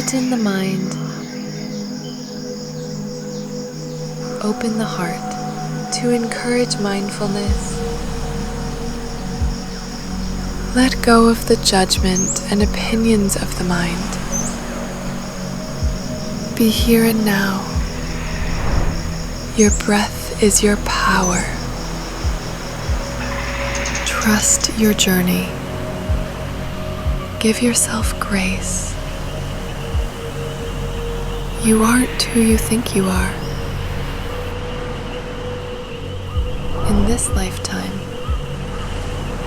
Quieten the mind. Open the heart to encourage mindfulness. Let go of the judgment and opinions of the mind. Be here and now. Your breath is your power. Trust your journey. Give yourself grace. You aren't who you think you are. In this lifetime,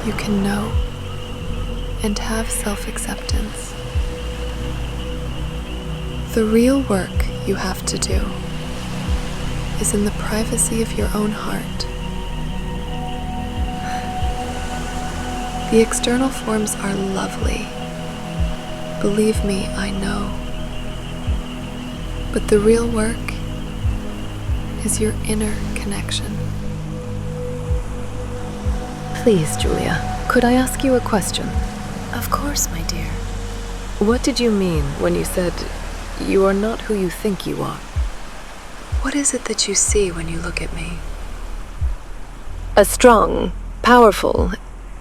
you can know and have self-acceptance. The real work you have to do is in the privacy of your own heart. The external forms are lovely. Believe me, I know. But the real work is your inner connection. Please, Julia, could I ask you a question? Of course, my dear. What did you mean when you said you are not who you think you are? What is it that you see when you look at me? A strong, powerful,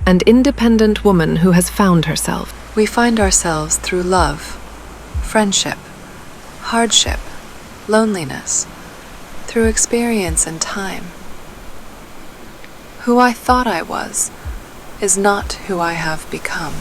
and independent woman who has found herself. We find ourselves through love, friendship, hardship, loneliness, through experience and time. Who I thought I was is not who I have become.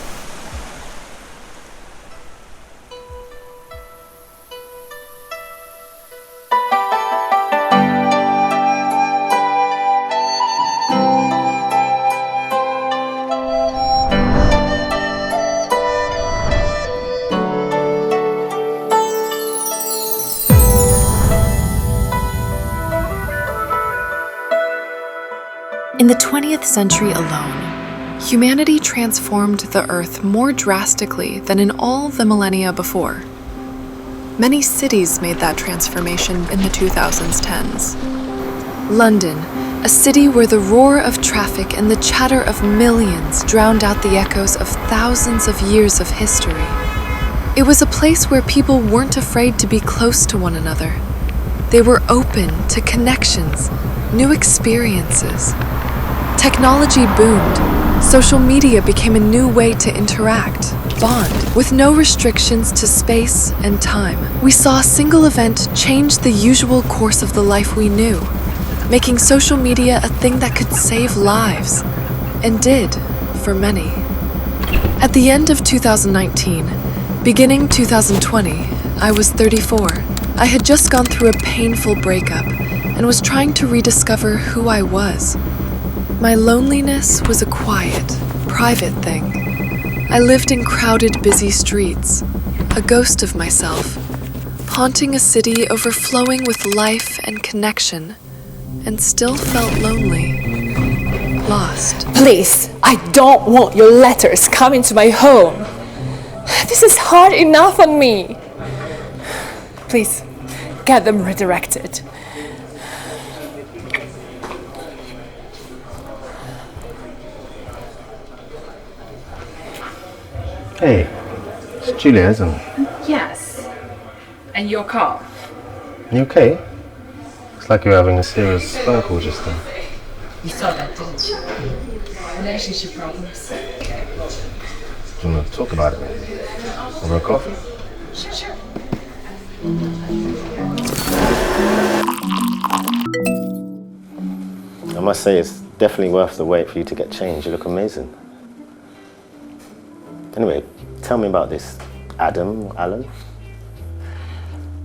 In the 20th century alone, humanity transformed the Earth more drastically than in all the millennia before. Many cities made that transformation in the 2010s. London, a city where the roar of traffic and the chatter of millions drowned out the echoes of thousands of years of history. It was a place where people weren't afraid to be close to one another. They were open to connections, new experiences. Technology boomed. Social media became a new way to interact, bond, with no restrictions to space and time. We saw a single event change the usual course of the life we knew, making social media a thing that could save lives, and did for many. At the end of 2019, beginning 2020, I was 34. I had just gone through a painful breakup and was trying to rediscover who I was. My loneliness was a quiet, private thing. I lived in crowded, busy streets, a ghost of myself, haunting a city overflowing with life and connection, and still felt lonely, lost. Please, I don't want your letters coming to my home. This is hard enough on me. Please, get them redirected. Hey, it's Julia, isn't it? Yes. And your car? You okay? Looks like you're having a serious phone call just then. You saw that, didn't you? Relationship problems. Do you want to talk about it? Over a coffee? Sure. I must say, it's definitely worth the wait for you to get changed. You look amazing. Anyway, tell me about this Alan.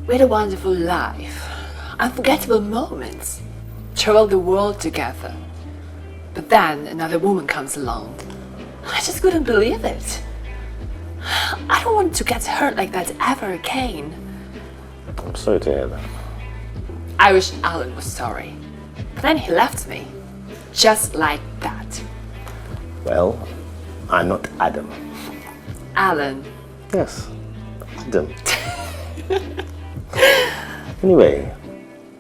We had a wonderful life. Unforgettable moments. Traveled the world together. But then another woman comes along. I just couldn't believe it. I don't want to get hurt like that ever again. I'm sorry to hear that. I wish Alan was sorry. But then he left me. Just like that. Well, I'm not Adam. Alan. Yes, Adam. Anyway,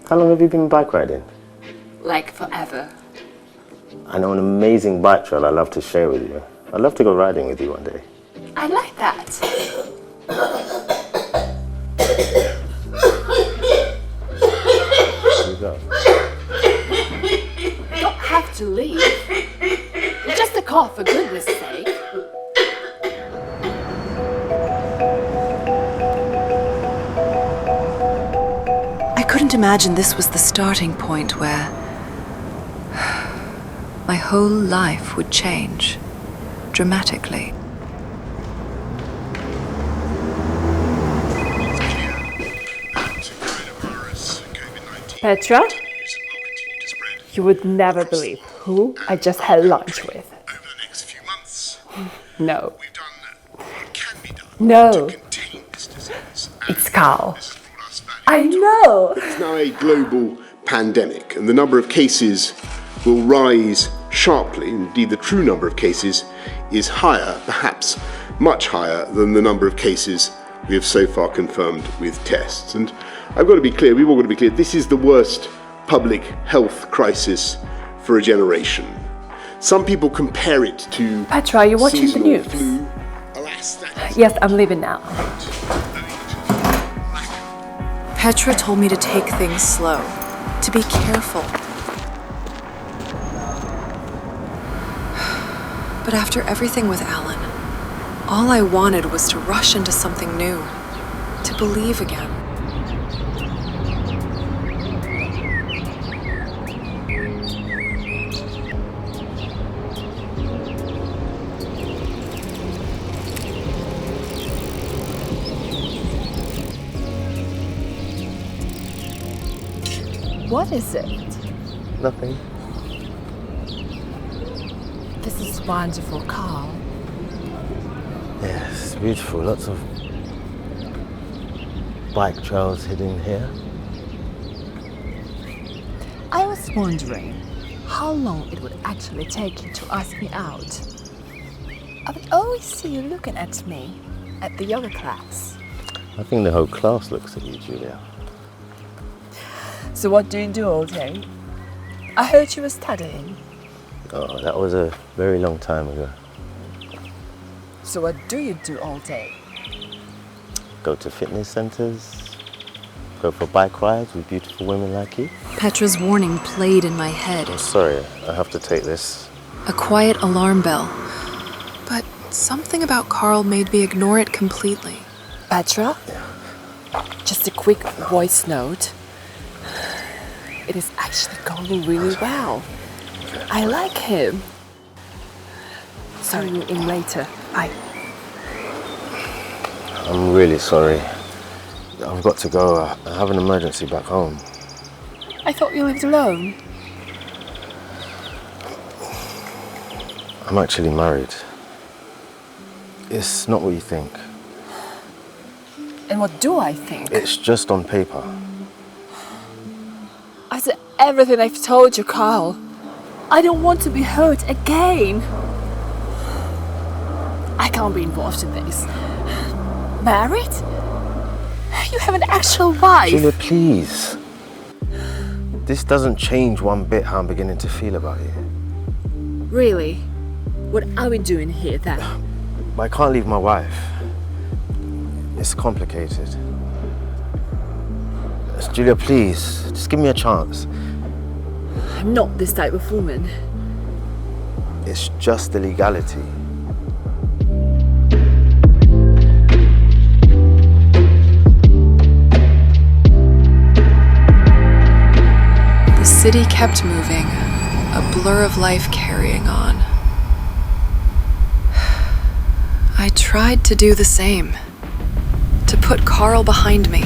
how long have you been bike riding? Like forever. I know an amazing bike trail I'd love to share with you. I'd love to go riding with you one day. I like that. you go. You don't have to leave. It's just a call, for goodness sake. I couldn't imagine this was the starting point where my whole life would change dramatically. Petra? You would never believe who I just had lunch with. Over the next few months, No. we've done what can be done No. to contain this disease. It's Carl. This has brought us value. I know! It's now a global pandemic, and the number of cases will rise sharply. Indeed, the true number of cases is higher, perhaps much higher, than the number of cases we have so far confirmed with tests. And I've got to be clear, we've all got to be clear, this is the worst public health crisis for a generation. Some people compare it to Petra, are you watching the seasonal news? flu. Alas, that is Yes, I'm leaving now. Petra told me to take things slow, to be careful. But after everything with Alan, all I wanted was to rush into something new, to believe again. What is it? Nothing. This is wonderful, Carl. Yes, beautiful. Lots of bike trails hidden here. I was wondering how long it would actually take you to ask me out. I would always see you looking at me at the yoga class. I think the whole class looks at you, Julia. So what do you do all day? I heard you were studying. Oh, that was a very long time ago. So what do you do all day? Go to fitness centers, go for bike rides with beautiful women like you. Petra's warning played in my head, I'm sorry, I have to take this. a quiet alarm bell. But something about Carl made me ignore it completely. Petra? Just a quick voice note. It is actually going really well. I like him. Sorry you in later. Bye. I'm really sorry. I've got to go. I have an emergency back home. I thought you lived alone. I'm actually married. It's not what you think. And what do I think? It's just on paper. After everything I've told you, Carl, I don't want to be hurt again. I can't be involved in this. Married? You have an actual wife. Julia, please. This doesn't change one bit how I'm beginning to feel about you. Really? What are we doing here then? But I can't leave my wife. It's complicated. Julia, please, just give me a chance. I'm not this type of woman. It's just the legality. The city kept moving, a blur of life carrying on. I tried to do the same, to put Carl behind me.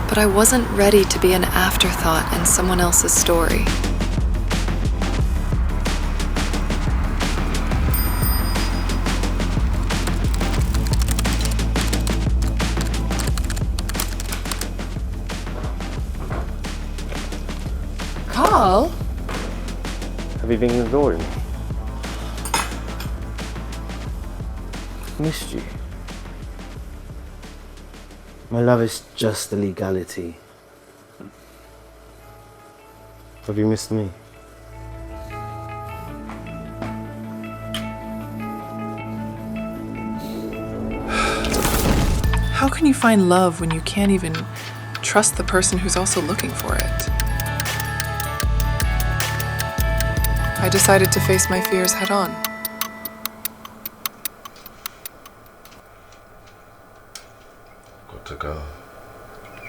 But I wasn't ready to be an afterthought in someone else's story. Carl? Have you been ignoring me? Missed you. My love is just the legality. Have you missed me? How can you find love when you can't even trust the person who's also looking for it? I decided to face my fears head on. Got to go.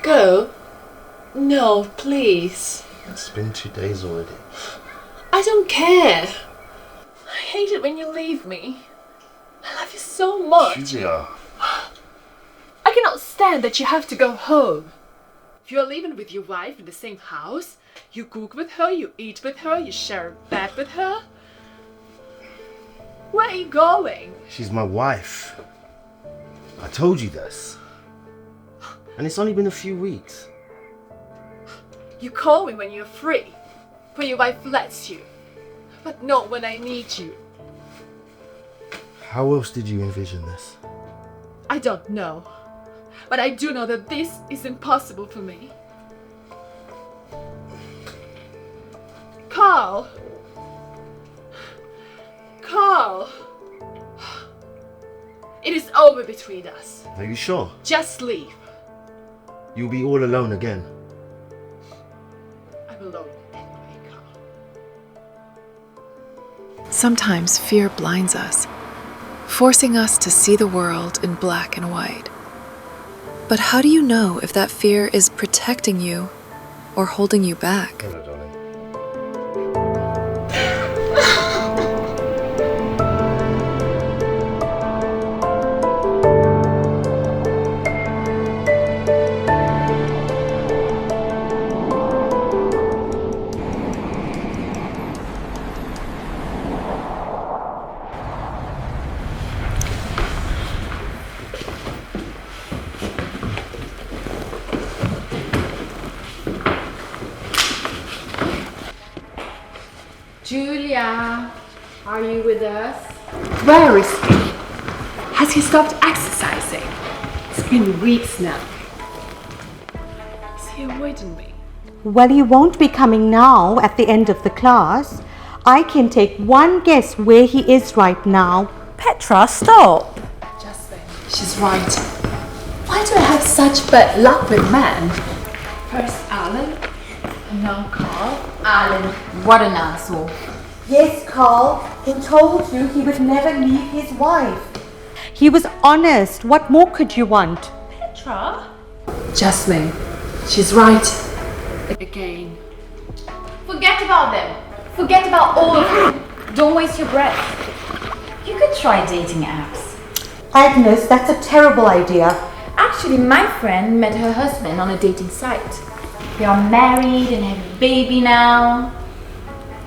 Go? No, please. It's been 2 days already. I don't care. I hate it when you leave me. I love you so much. Julia. I cannot stand that you have to go home. If you're living with your wife in the same house, you cook with her, you eat with her, you share a bed with her. Where are you going? She's my wife. I told you this. And it's only been a few weeks. You call me when you're free, when your wife lets you, but not when I need you. How else did you envision this? I don't know, but I do know that this is impossible for me. Carl! Carl! It is over between us. Are you sure? Just leave. You'll be all alone again. I'm alone anyway, Carl. Sometimes fear blinds us, forcing us to see the world in black and white. But how do you know if that fear is protecting you or holding you back? Hello, darling. Julia, are you with us? Where is he? Has he stopped exercising? It's been weeks now. Is he avoiding me? Well, he won't be coming now at the end of the class. I can take one guess where he is right now. Petra, stop! Justin, she's right. Why do I have such bad luck with men? First Alan, and now Carl. Alan, what an asshole. Yes, Carl, he told you he would never leave his wife. He was honest. What more could you want? Petra? Jasmine, she's right. Again. Forget about them. Forget about all of them. Don't waste your breath. You could try dating apps. Agnes, that's a terrible idea. Actually, my friend met her husband on a dating site. They are married and have a baby now.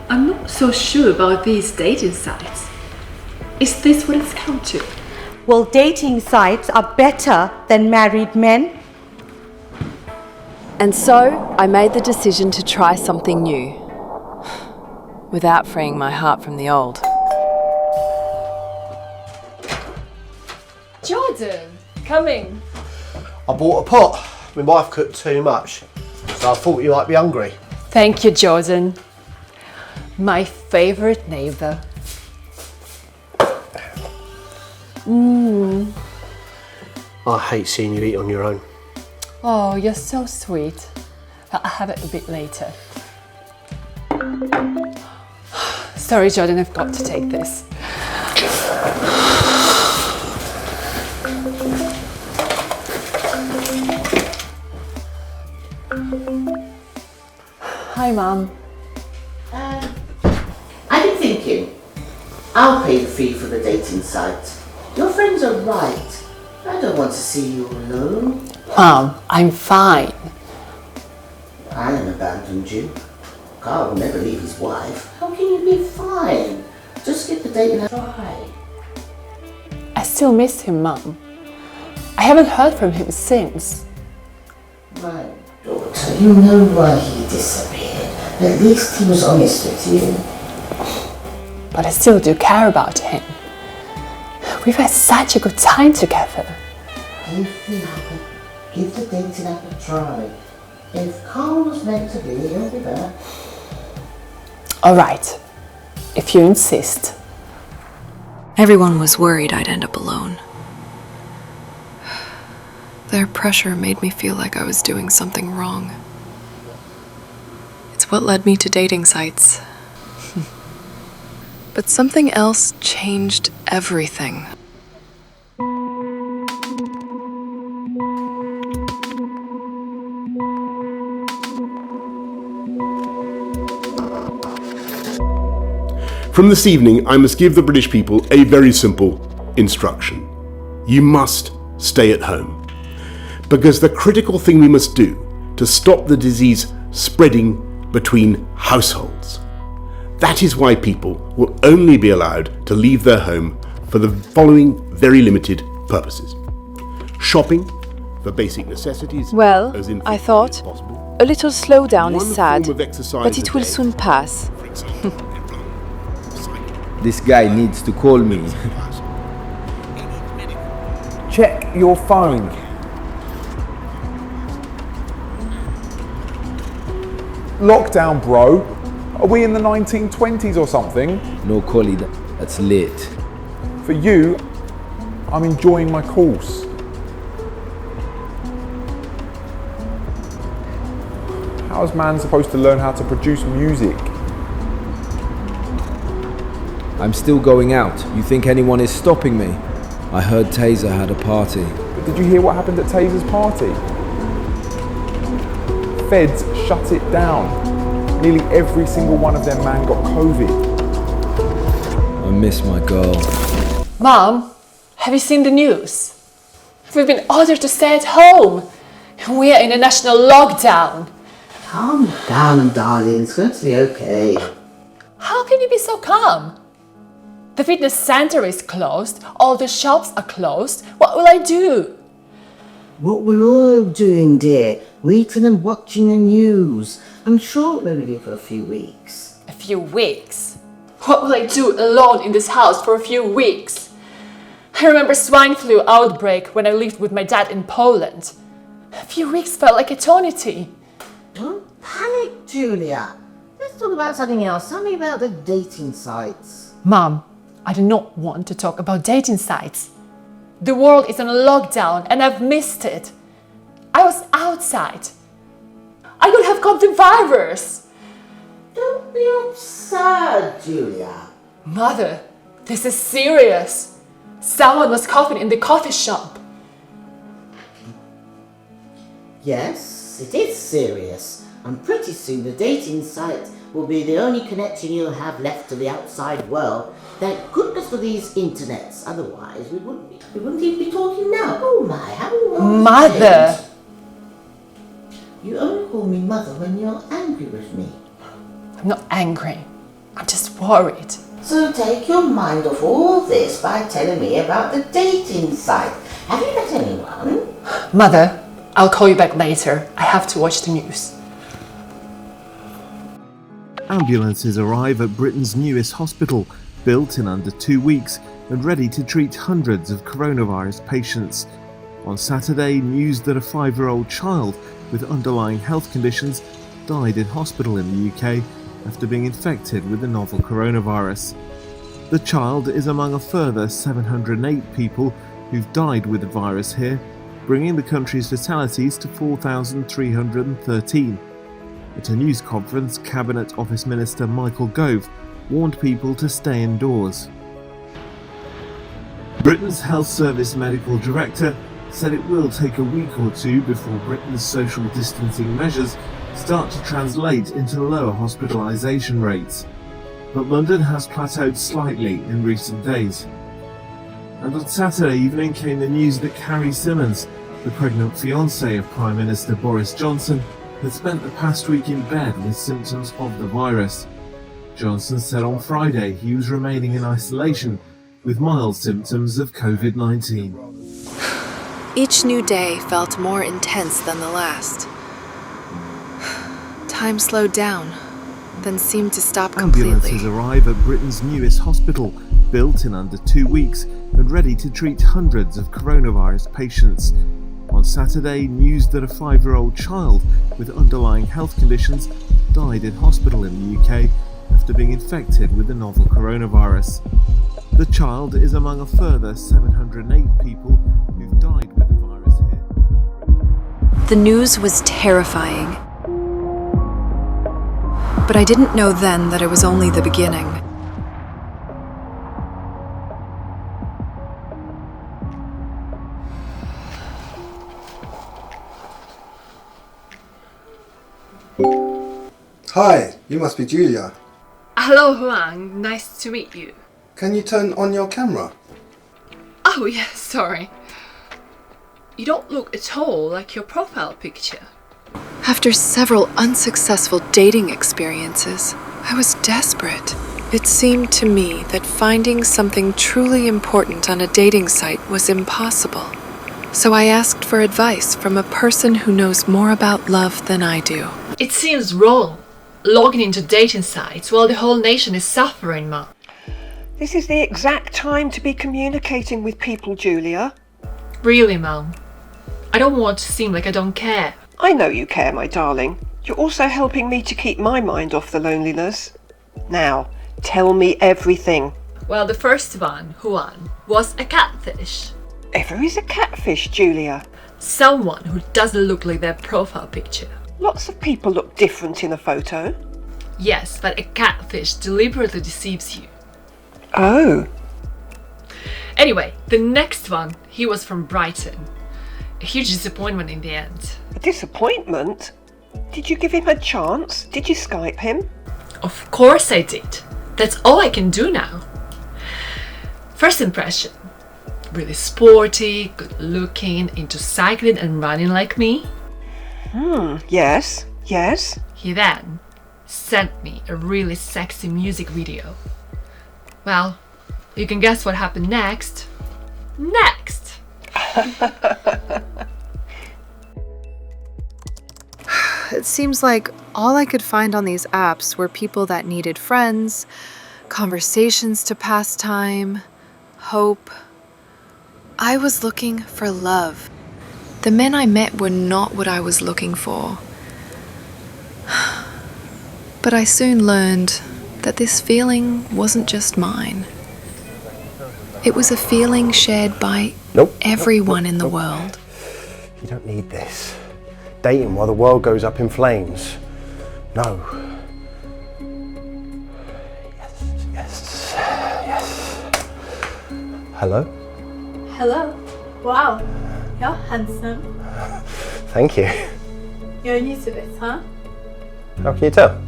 I'm not so sure about these dating sites. Is this what it's come to? Well, dating sites are better than married men. And so I made the decision to try something new, without freeing my heart from the old. Jordan, coming. I bought a pot. My wife cooked too much, so I thought you might be hungry. Thank you, Jordan. My favorite neighbor. I hate seeing you eat on your own. Oh, you're so sweet. I'll have it a bit later. Sorry, Jordan, I've got to take this. Hi, Mum. I've been thinking, I'll pay the fee for the dating site. Your friends are right. I don't want to see you alone. Mum, I'm fine. Alan abandoned you. Carl will never leave his wife. How can you be fine? Just give the dating a try. I still miss him, Mum. I haven't heard from him since. My daughter, you know why he disappeared. At least he was honest with you. But I still do care about him. We've had such a good time together. Give the dating app a try. If Carl was meant to be, he'll be there. All right, if you insist. Everyone was worried I'd end up alone. Their pressure made me feel like I was doing something wrong. It's what led me to dating sites. But something else changed everything. From this evening, I must give the British people a very simple instruction. You must stay at home. Because the critical thing we must do to stop the disease spreading between households. That is why people will only be allowed to leave their home for the following very limited purposes. Shopping for basic necessities. Well, as I thought, a little slowdown is sad, but it will soon pass. This guy needs to call me. Check your phone. Lockdown, bro. Are we in the 1920s or something? No, Collie, that's late. For you, I'm enjoying my course. How is man supposed to learn how to produce music? I'm still going out. You think anyone is stopping me? I heard Taser had a party. But did you hear what happened at Taser's party? Feds shut it down. Nearly every single one of them man got COVID. I miss my girl. Mom, have you seen the news? We've been ordered to stay at home. We are in a national lockdown. Calm down, darling. It's going to be okay. How can you be so calm? The fitness center is closed, all the shops are closed. What will I do? What we're all doing, dear. Waiting and watching the news. I'm sure we'll be for a few weeks. A few weeks? What will I do alone in this house for a few weeks? I remember swine flu outbreak when I lived with my dad in Poland. A few weeks felt like eternity. Don't panic, Julia. Let's talk about something else. Tell me about the dating sites. Mom, I do not want to talk about dating sites. The world is on a lockdown and I've missed it. I was outside. I could have caught the virus. Don't be upset, Julia. Mother, this is serious. Someone was coughing in the coffee shop. Yes, it is serious. And pretty soon the dating site will be the only connection you'll have left to the outside world. Thank goodness for these internets. Otherwise, we wouldn't even be talking now. Oh my, how long? Mother! You only call me mother when you're angry with me. I'm not angry. I'm just worried. So take your mind off all this by telling me about the dating site. Have you met anyone? Mother, I'll call you back later. I have to watch the news. Ambulances arrive at Britain's newest hospital, built in under 2 weeks and ready to treat hundreds of coronavirus patients. On Saturday, news that a 5-year-old child with underlying health conditions died in hospital in the UK after being infected with the novel coronavirus. The child is among a further 708 people who've died with the virus here, bringing the country's fatalities to 4,313. At a news conference, Cabinet Office Minister Michael Gove warned people to stay indoors. Britain's Health Service Medical Director said it will take a week or two before Britain's social distancing measures start to translate into lower hospitalisation rates. But London has plateaued slightly in recent days. And on Saturday evening came the news that Carrie Symonds, the pregnant fiancée of Prime Minister Boris Johnson, had spent the past week in bed with symptoms of the virus. Johnson said on Friday he was remaining in isolation with mild symptoms of COVID-19. Each new day felt more intense than the last. Time slowed down, then seemed to stop completely. Ambulances arrive at Britain's newest hospital, built in under 2 weeks and ready to treat hundreds of coronavirus patients. On Saturday, news that a 5-year-old child with underlying health conditions died in hospital in the UK after being infected with the novel coronavirus. The child is among a further 708 people who've died with the virus here. The news was terrifying. But I didn't know then that it was only the beginning. Hi, you must be Julia. Hello, Huang. Nice to meet you. Can you turn on your camera? Oh, yeah, sorry. You don't look at all like your profile picture. After several unsuccessful dating experiences, I was desperate. It seemed to me that finding something truly important on a dating site was impossible. So I asked for advice from a person who knows more about love than I do. It seems wrong, logging into dating sites while the whole nation is suffering, Ma. This is the exact time to be communicating with people, Julia. Really, Mum? I don't want to seem like I don't care. I know you care, my darling. You're also helping me to keep my mind off the loneliness. Now, tell me everything. Well, the first one, Huan, was a catfish. Ever is a catfish, Julia? Someone who doesn't look like their profile picture. Lots of people look different in a photo. Yes, but a catfish deliberately deceives you. Oh. Anyway, the next one, he was from Brighton. A huge disappointment in the end. A disappointment? Did you give him a chance? Did you Skype him? Of course I did. That's all I can do now. First impression. Really sporty, good looking, into cycling and running like me. Yes, yes. He then sent me a really sexy music video. Well, you can guess what happened next. Next! It seems like all I could find on these apps were people that needed friends, conversations to pass time, hope. I was looking for love. The men I met were not what I was looking for. But I soon learned that this feeling wasn't just mine. It was a feeling shared by everyone in the world. You don't need this. Dating while the world goes up in flames. No. Yes. Hello? Hello. Wow. You're handsome. Thank you. You're new to this, huh? How can you tell?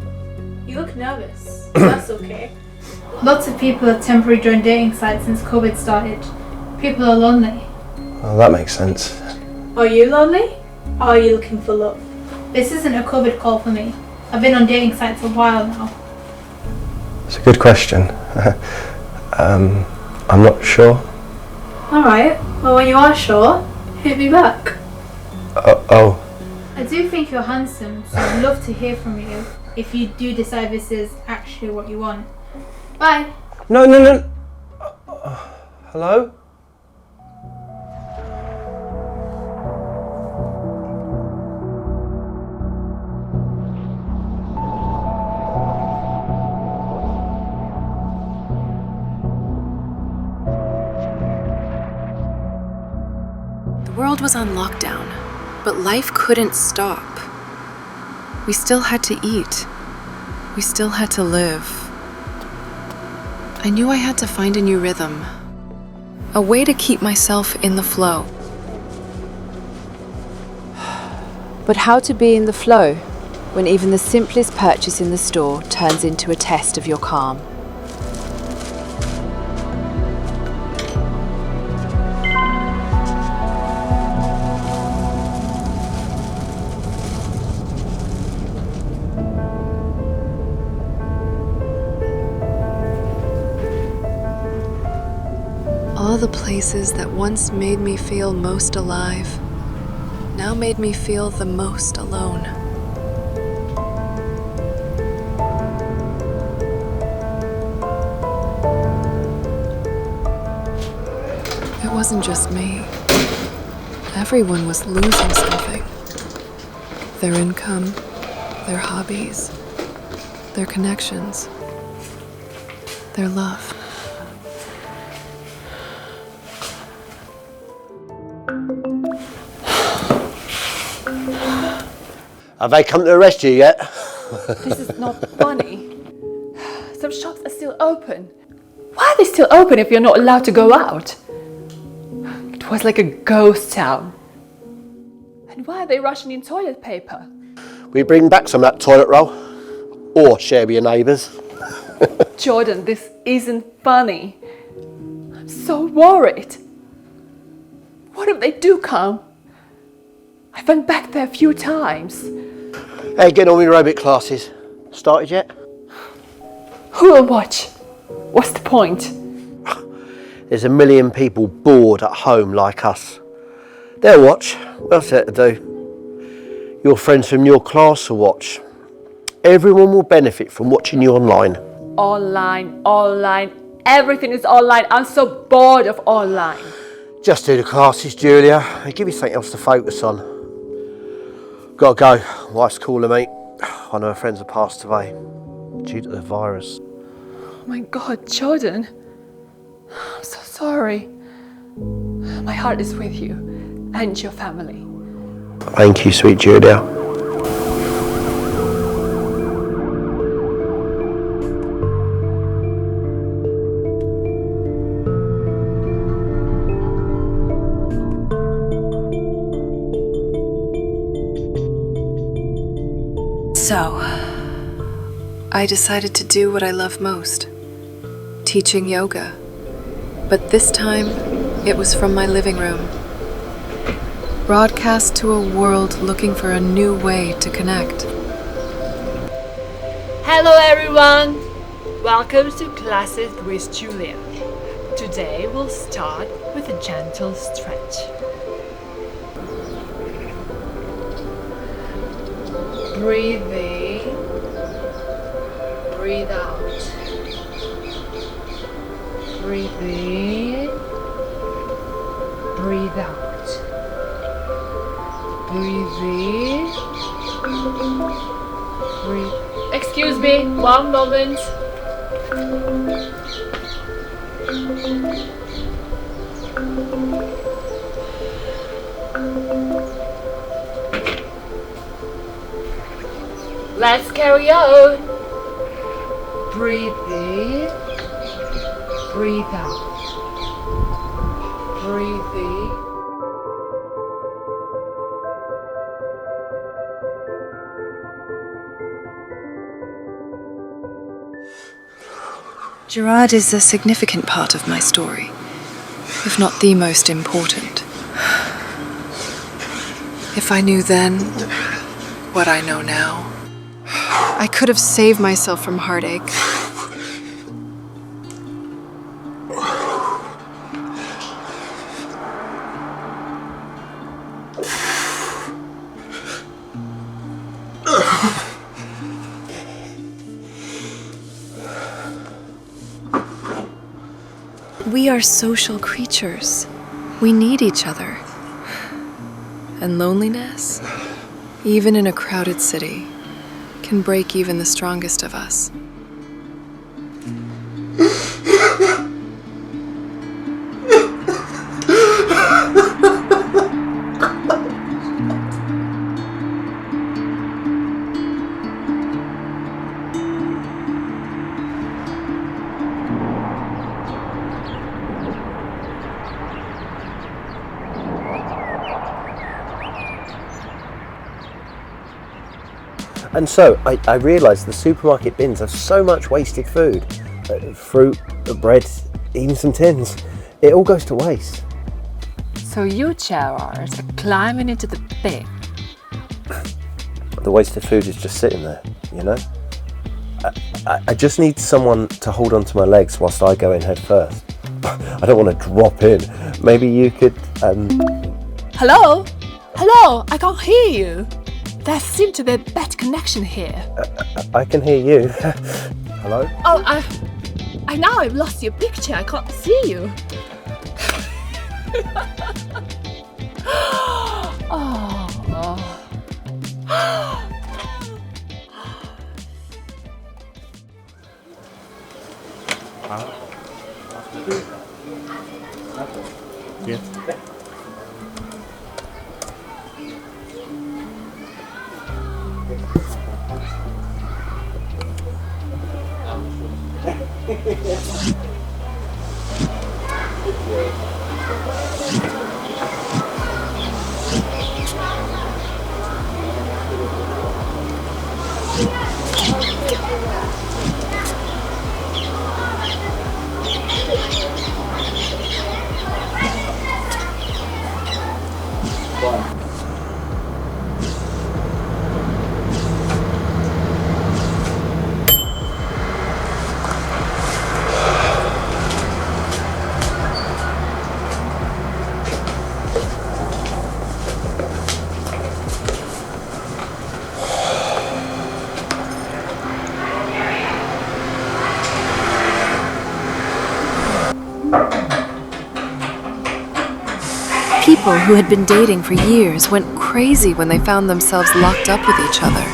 You look nervous. That's okay. Lots of people have temporarily joined dating sites since COVID started. People are lonely. Oh, that makes sense. Are you lonely? Or are you looking for love? This isn't a COVID call for me. I've been on dating sites a while now. It's a good question. I'm not sure. Alright, well when you are sure, hit me back. Oh. I do think you're handsome, so I'd love to hear from you if you do decide this is actually what you want. Bye. No. Hello? The world was on lockdown, but life couldn't stop. We still had to eat. We still had to live. I knew I had to find a new rhythm, a way to keep myself in the flow. But how to be in the flow when even the simplest purchase in the store turns into a test of your calm? All the places that once made me feel most alive now made me feel the most alone. It wasn't just me. Everyone was losing something. Their income, their hobbies, their connections, their love. Have they come to arrest you yet? This is not funny. Some shops are still open. Why are they still open if you're not allowed to go out? It was like a ghost town. And why are they rushing in toilet paper? We bring back some of that toilet roll? Or share with your neighbours? Jordan, this isn't funny. I'm so worried. What if they do come? I went back there a few times. Hey, get on with your aerobic classes. Started yet? Who will watch? What's the point? There's a million people bored at home like us. They'll watch. What else there to do? Your friends from your class will watch. Everyone will benefit from watching you online. Online. Everything is online. I'm so bored of online. Just do the classes, Julia. They give you something else to focus on. Gotta go. Wife's calling me. One of her friends have passed away due to the virus. Oh my God, Jordan. I'm so sorry. My heart is with you and your family. Thank you, sweet Julia. So, I decided to do what I love most, teaching yoga. But this time, it was from my living room. Broadcast to a world looking for a new way to connect. Hello everyone! Welcome to Classes with Julia. Today we'll start with a gentle stretch. Breathe in, breathe out. Breathe in, breathe out. Breathe in, breathe. Excuse me, one moment. Let's carry on. Breathe in, breathe out. Breathe in. Gerard is a significant part of my story, if not the most important. If I knew then what I know now, I could have saved myself from heartache. We are social creatures. We need each other. And loneliness, even in a crowded city, can break even the strongest of us. And so I realised the supermarket bins have so much wasted food. Fruit, bread, even some tins. It all goes to waste. So you, Gerard, are climbing into the bin. The wasted food is just sitting there, you know? I just need someone to hold onto my legs whilst I go in head first. I don't want to drop in. Maybe you could, Hello? Hello? I can't hear you. There seems to be a bad connection here. I can hear you. Hello? Oh, I now I've lost your picture. I can't see you. People who had been dating for years went crazy when they found themselves locked up with each other.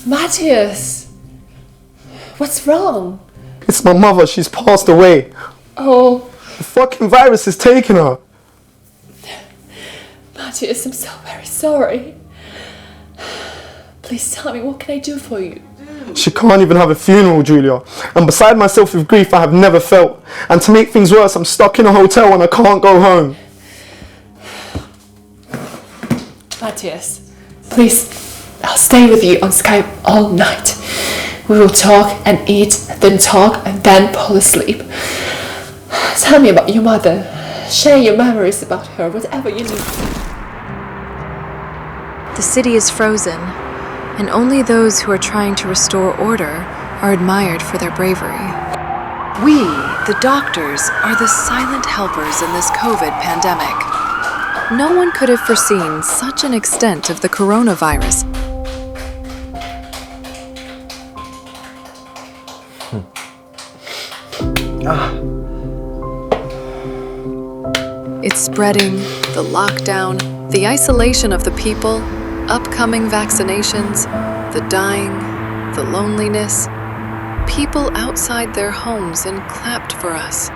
Matthias! What's wrong? It's my mother, she's passed away. Oh, The fucking virus is taking her. Matthias, I'm so very sorry. Please tell me, what can I do for you? She can't even have a funeral, Julia. And beside myself with grief I have never felt. And to make things worse, I'm stuck in a hotel and I can't go home. Matthias, please, I'll stay with you on Skype all night. We will talk and eat, then talk and then fall asleep. Tell me about your mother. Share your memories about her, whatever you need. The city is frozen, and only those who are trying to restore order are admired for their bravery. We, the doctors, are the silent helpers in this COVID pandemic. No one could have foreseen such an extent of the coronavirus. It's spreading, the lockdown, the isolation of the people, upcoming vaccinations, the dying, the loneliness. People outside their homes and clapped for us.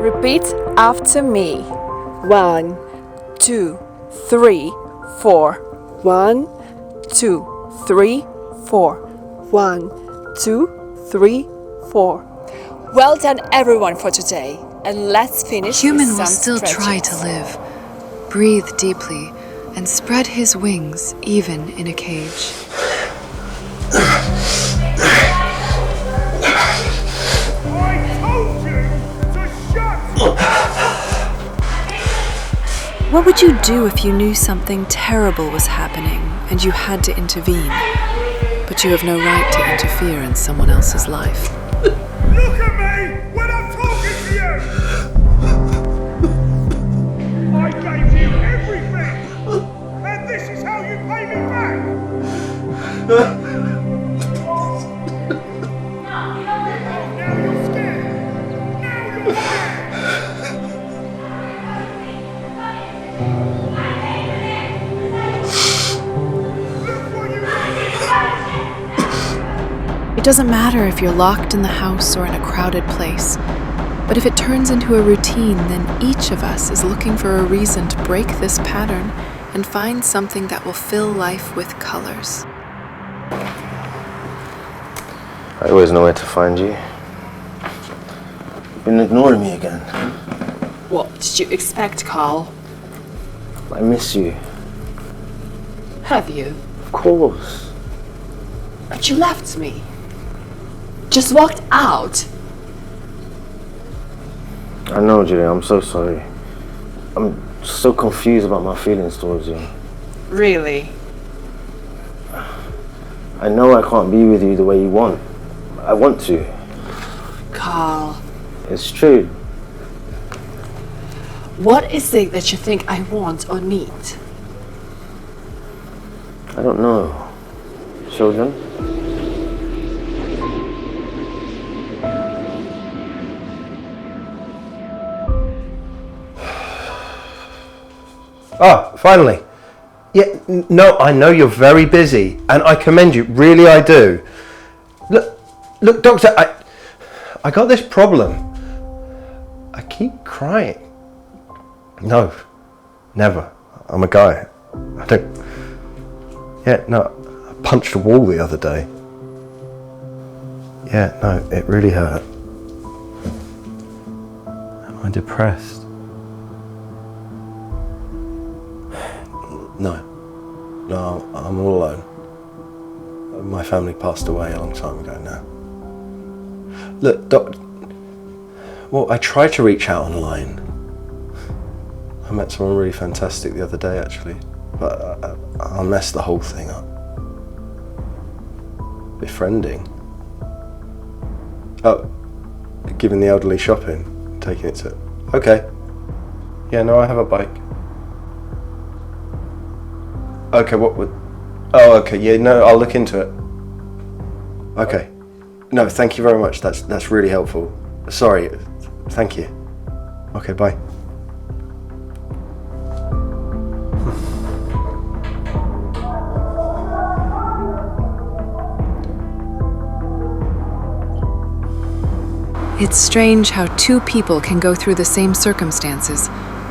Repeat after me. 1, 2, 3, 4. 1, 2, 3, 4. 1, 2, 3, 4. Well done, everyone, for today. And let's finish Human with will some still try to stretches. live, breathe deeply, and spread his wings even in a cage. What would you do if you knew something terrible was happening and you had to intervene, but you have no right to interfere in someone else's life? Look at me when I'm talking to you! I gave you everything! And this is how you pay me back! Now you're scared! Now you're scared! It doesn't matter if you're locked in the house or in a crowded place, but if it turns into a routine, then each of us is looking for a reason to break this pattern and find something that will fill life with colors. I always know where to find you. been ignoring me again. What did you expect, Carl? I miss you. Have you? Of course. But you left me. Just walked out. I know, Julia, I'm so sorry. I'm so confused about my feelings towards you. Really? I know I can't be with you the way you want. I want to. Carl. It's true. What is it that you think I want or need? I don't know. Children? Ah, finally. Yeah, no, I know you're very busy, and I commend you. Really, I do. Look, Doctor, I got this problem. I keep crying. No, never. I'm a guy. I don't... Yeah, no, I punched a wall the other day. Yeah, no, it really hurt. Am I depressed? No, I'm all alone. My family passed away a long time ago now. Look, well, I tried to reach out online. I met someone really fantastic the other day, actually, but I messed the whole thing up. Befriending. Oh, giving the elderly shopping, taking it to... Okay. Yeah, no, I have a bike. Okay, what would... Oh, okay, yeah, no, I'll look into it. Okay. No, thank you very much, that's really helpful. Sorry, thank you. Okay, bye. It's strange how two people can go through the same circumstances,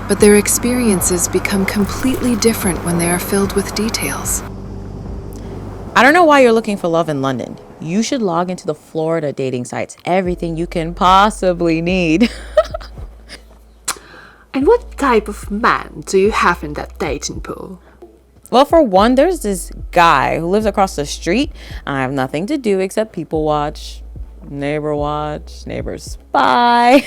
but their experiences become completely different when they are filled with details. I don't know why you're looking for love in London. You should log into the Florida dating sites. Everything you can possibly need. And what type of man do you have in that dating pool? Well, for one, there's this guy who lives across the street. I have nothing to do except people watch, neighbor spy.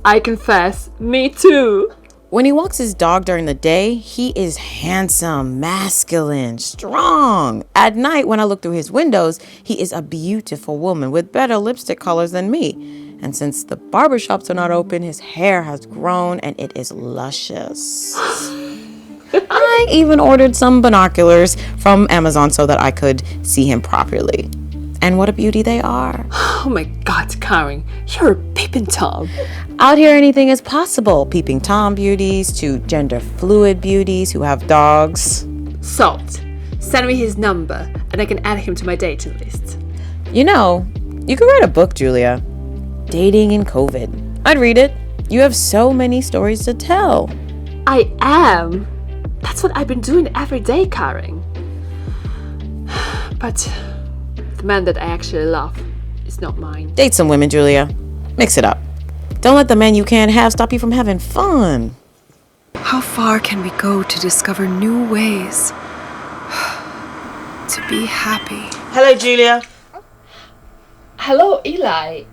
I confess, me too. When he walks his dog during the day, he is handsome, masculine, strong. At night, when I look through his windows, he is a beautiful woman with better lipstick colors than me. And since the barbershops are not open, his hair has grown and it is luscious. I even ordered some binoculars from Amazon so that I could see him properly. And what a beauty they are. Oh my God, Karen, you're a peeping Tom. Out here, anything is possible. Peeping Tom beauties to gender fluid beauties who have dogs. Salt, send me his number and I can add him to my dating list. You know, you could write a book, Julia. Dating in COVID. I'd read it. You have so many stories to tell. I am. That's what I've been doing every day, Karen. But the man that I actually love is not mine. Date some women, Julia. Mix it up. Don't let the men you can't have stop you from having fun. How far can we go to discover new ways to be happy? Hello, Julia. Hello, Eli.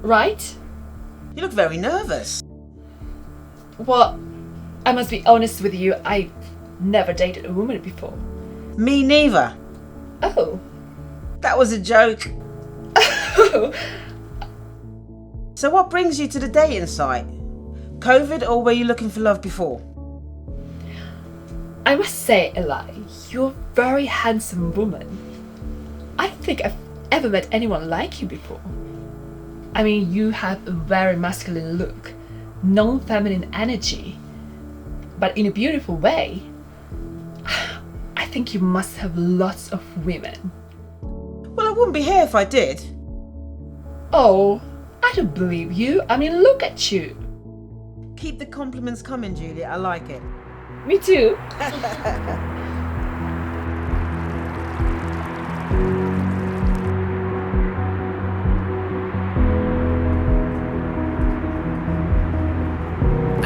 Right? You look very nervous. Well, I must be honest with you, I never dated a woman before. Me neither. Oh. That was a joke. So what brings you to the dating site? COVID, or were you looking for love before? I must say, Eli, you're a very handsome woman. I don't think I've ever met anyone like you before. I mean, you have a very masculine look, non-feminine energy, but in a beautiful way. I think you must have lots of women. Well, I wouldn't be here if I did. Oh, I don't believe you. I mean, look at you. Keep the compliments coming, Julia. I like it. Me too.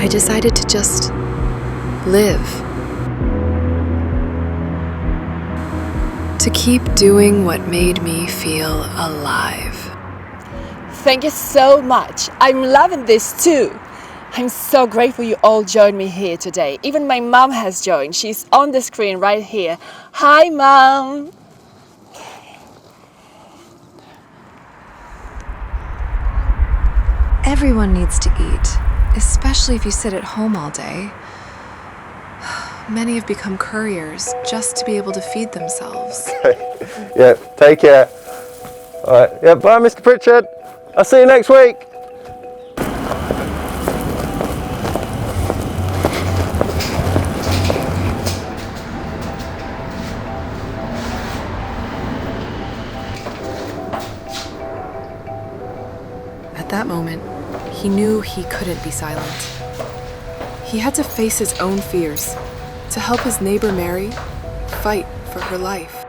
I decided to just live. To keep doing what made me feel alive. Thank you so much. I'm loving this too. I'm so grateful you all joined me here today. Even my mom has joined. She's on the screen right here. Hi, Mom. Everyone needs to eat, especially if you sit at home all day. Many have become couriers just to be able to feed themselves. Yeah, take care. All right, yeah, bye, Mr. Pritchard. I'll see you next week. At that moment, he knew he couldn't be silent. He had to face his own fears, to help his neighbor Mary fight for her life.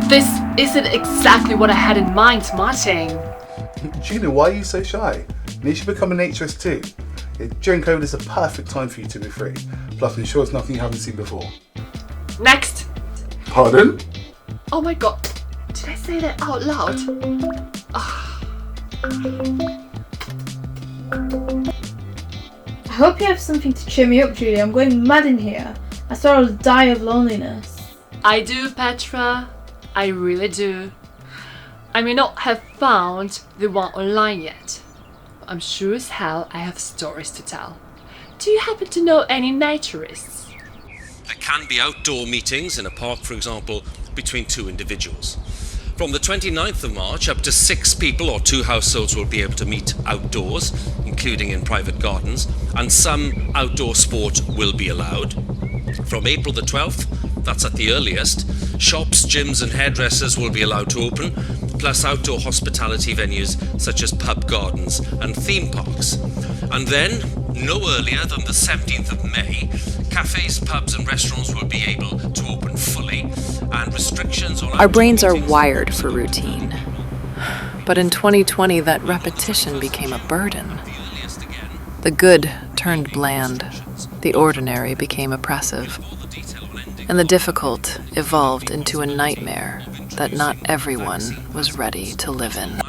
This isn't exactly what I had in mind, Martin. Julia, why are you so shy? You should become an HRS too. During COVID, it's a perfect time for you to be free. Plus, I'm sure it's nothing you haven't seen before. Next. Pardon? Oh my god, did I say that out loud? I hope you have something to cheer me up, Julia. I'm going mad in here. I swear I'll die of loneliness. I do, Petra. I really do. I may not have found the one online yet, but I'm sure as hell I have stories to tell. Do you happen to know any naturists? There can be outdoor meetings in a park, for example, between two individuals. From the 29th of March, up to 6 people or 2 households will be able to meet outdoors, including in private gardens, and some outdoor sport will be allowed. From April the 12th, that's at the earliest, shops, gyms and hairdressers will be allowed to open, plus outdoor hospitality venues such as pub gardens and theme parks. And then, no earlier than the 17th of May, cafes, pubs and restaurants will be able to open fully, and restrictions on... Our brains are wired for routine. But in 2020, that repetition became a burden. The good turned bland. The ordinary became oppressive. And the difficult evolved into a nightmare that not everyone was ready to live in.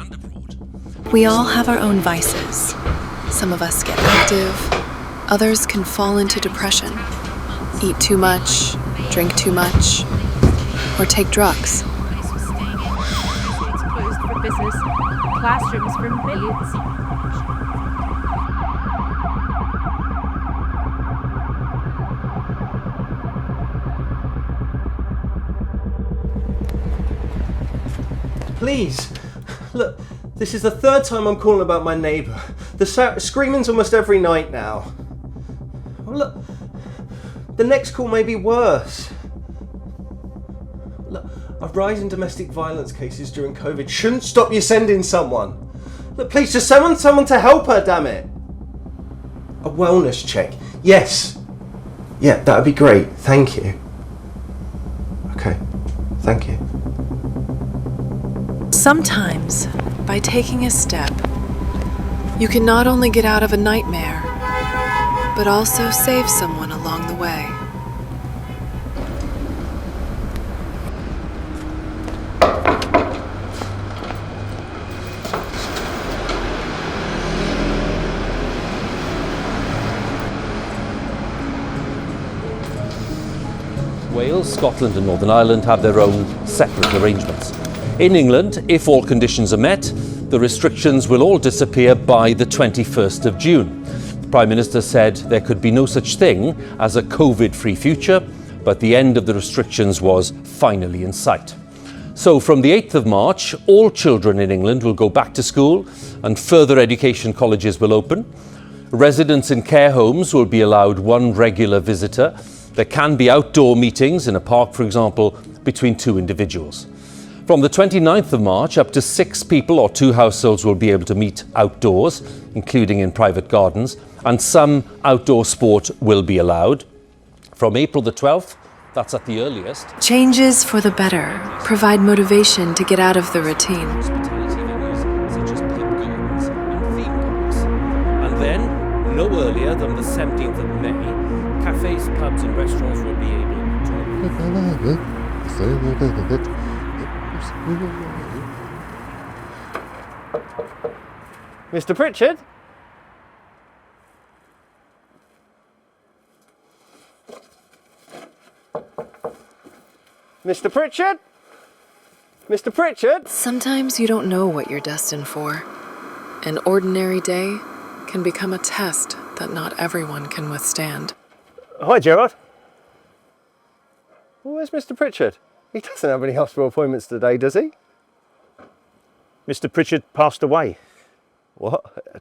We all have our own vices. Some of us get active, others can fall into depression, eat too much, drink too much, or take drugs. It's closed for business, classrooms for millions. Please, look, this is the 3rd time I'm calling about my neighbour. The screaming's almost every night now. Well, look, the next call may be worse. Look, a rise in domestic violence cases during COVID shouldn't stop you sending someone. Look, please, just send someone to help her, damn it. A wellness check, yes. Yeah, that'd be great, thank you. Okay, thank you. Sometimes, by taking a step, you can not only get out of a nightmare, but also save someone along the way. Wales, Scotland and Northern Ireland have their own separate arrangements. In England, if all conditions are met, the restrictions will all disappear by the 21st of June. The Prime Minister said there could be no such thing as a COVID-free future, but the end of the restrictions was finally in sight. So from the 8th of March, all children in England will go back to school and further education colleges will open. Residents in care homes will be allowed 1 regular visitor. There can be outdoor meetings in a park, for example, between 2 individuals. From the 29th of March, up to 6 people or 2 households will be able to meet outdoors, including in private gardens, and some outdoor sport will be allowed. From April the 12th, That's at the earliest. Changes for the better provide motivation to get out of the routine. And then, no earlier than the 17th of May, cafes, pubs and restaurants will be able to... Mr. Pritchard? Mr. Pritchard? Mr. Pritchard? Sometimes you don't know what you're destined for. An ordinary day can become a test that not everyone can withstand. Hi, Gerard. Where's Mr. Pritchard? He doesn't have any hospital appointments today, does he? Mr. Pritchard passed away. What?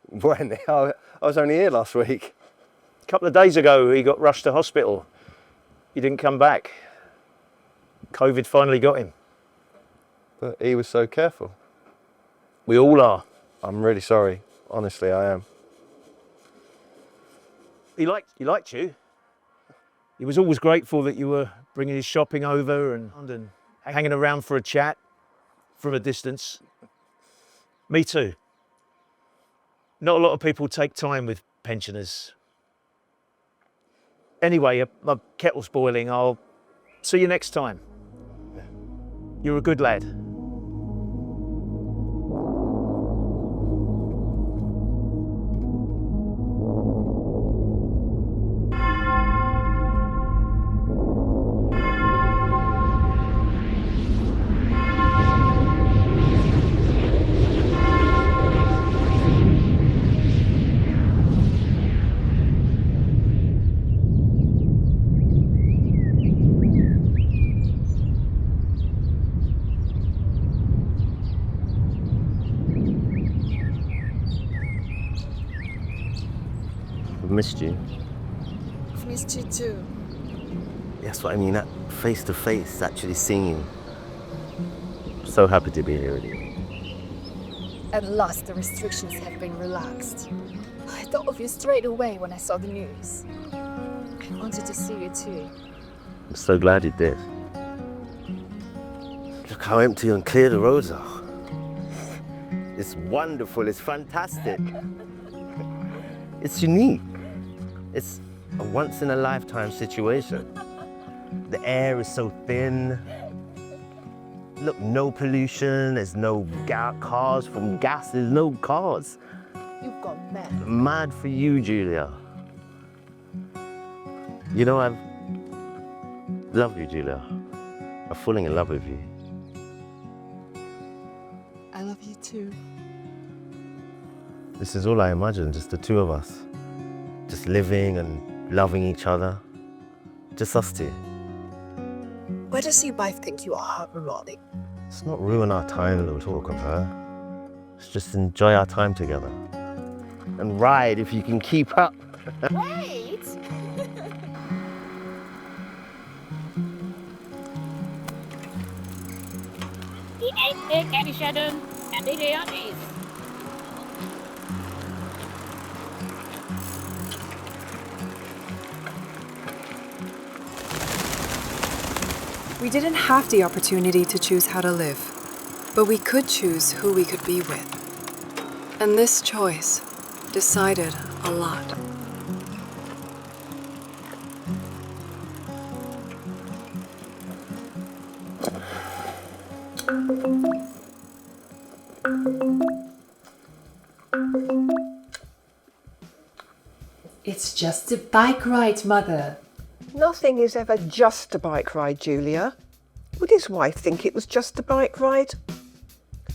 When? I was only here last week. A couple of days ago, he got rushed to hospital. He didn't come back. COVID finally got him. But he was so careful. We all are. I'm really sorry. Honestly, I am. He liked you. He was always grateful that you were bringing his shopping over and hanging around for a chat from a distance. Me too. Not a lot of people take time with pensioners. Anyway, my kettle's boiling. I'll see you next time. You're a good lad. I've missed you. I've missed you too. That's what I mean, that face to face, actually seeing you. So happy to be here with you. At last, the restrictions have been relaxed. I thought of you straight away when I saw the news. I wanted to see you too. I'm so glad you did. Look how empty and clear the roads are. It's wonderful, it's fantastic. It's unique. It's a once-in-a-lifetime situation. The air is so thin. Look, no pollution, there's no cars from gas, there's no cars. You've gone mad. Mad for you, Julia. You know, I've loved you, Julia. I'm falling in love with you. I love you too. This is all I imagined, just the two of us. Just living and loving each other. Just us two. Why does your wife think you are harmonic? Let's not ruin our time and talk of her. Let's just enjoy our time together. And ride if you can keep up. Wait! We didn't have the opportunity to choose how to live, but we could choose who we could be with. And this choice decided a lot. It's just a bike ride, Mother. Nothing is ever just a bike ride, Julia. Would his wife think it was just a bike ride?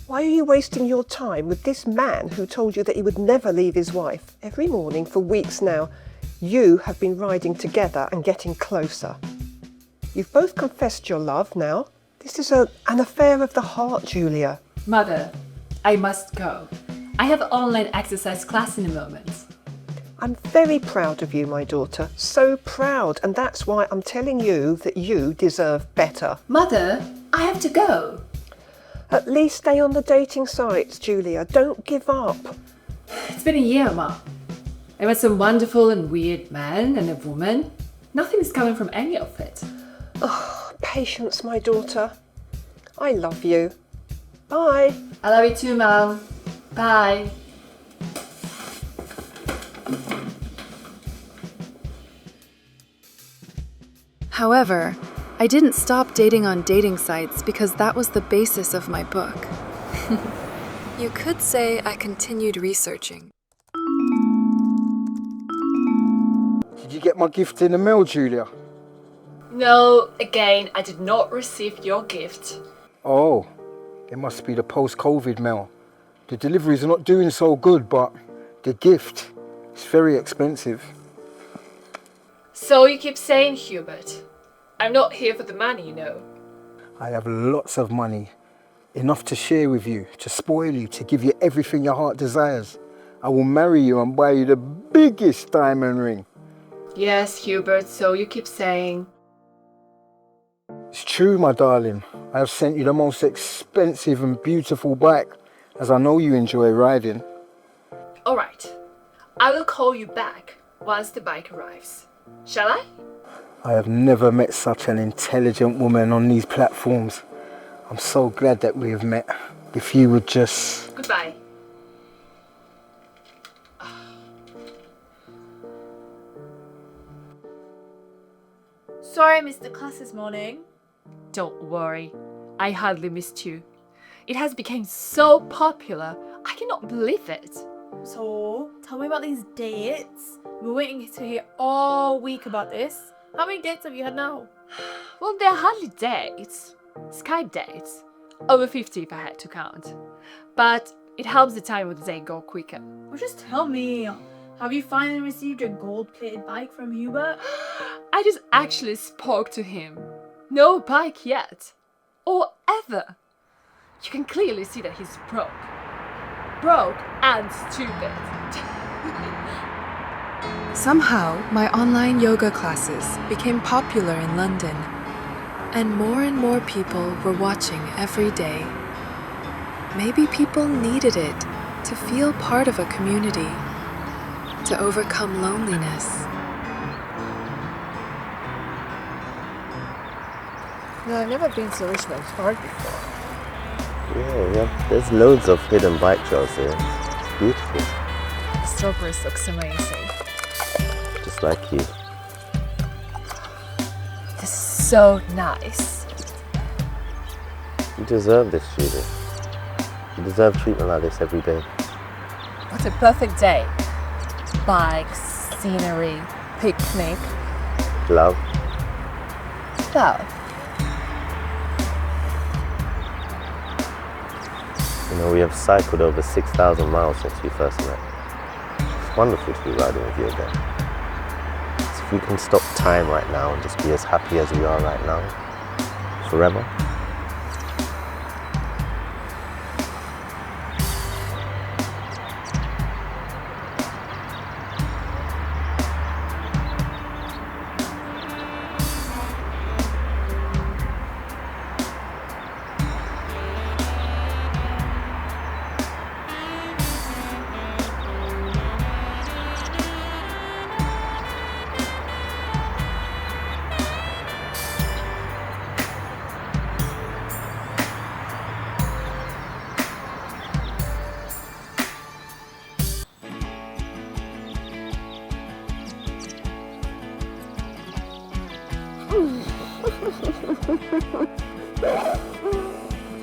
Why are you wasting your time with this man who told you that he would never leave his wife? Every morning for weeks now, you have been riding together and getting closer. You've both confessed your love now. This is an affair of the heart, Julia. Mother, I must go. I have an online exercise class in a moment. I'm very proud of you, my daughter. So proud. And that's why I'm telling you that you deserve better. Mother, I have to go. At least stay on the dating sites, Julia. Don't give up. It's been a year, Mom. I met some wonderful and weird man and a woman. Nothing is coming from any of it. Oh, patience, my daughter. I love you. Bye. I love you too, Mom. Bye. However, I didn't stop dating on dating sites because that was the basis of my book. You could say I continued researching. Did you get my gift in the mail, Julia? No, again, I did not receive your gift. Oh, it must be the post-COVID mail. The deliveries are not doing so good, but the gift is very expensive. So you keep saying, Hubert. I'm not here for the money, you know. I have lots of money, enough to share with you, to spoil you, to give you everything your heart desires. I will marry you and buy you the biggest diamond ring. Yes, Hubert, so you keep saying. It's true, my darling. I have sent you the most expensive and beautiful bike, as I know you enjoy riding. All right. I will call you back once the bike arrives. Shall I? I have never met such an intelligent woman on these platforms. I'm so glad that we have met. If you would just... Goodbye. Sorry I missed the class this morning. Don't worry. I hardly missed you. It has become so popular. I cannot believe it. So, tell me about these dates. We're waiting to hear all week about this. How many dates have you had now? Well, they're hardly dates. Skype dates. Over 50 if I had to count. But it helps the time of the day go quicker. Well, just tell me. Have you finally received your gold-plated bike from Hubert? I just actually spoke to him. No bike yet. Or ever. You can clearly see that he's broke. Broke and stupid. Somehow, my online yoga classes became popular in London, and more people were watching every day. Maybe people needed it to feel part of a community, to overcome loneliness. No, I've never been to Richmond Park before. Yeah, there's loads of hidden bike trails here. It's beautiful. The strawberries looks amazing. Just like you. This is so nice. You deserve this, Julie. You deserve treatment like this every day. What a perfect day. Bikes, scenery, picnic. Love. Love. You know, we have cycled over 6,000 miles since we first met. It's wonderful to be riding with you again. So if we can stop time right now and just be as happy as we are right now, forever.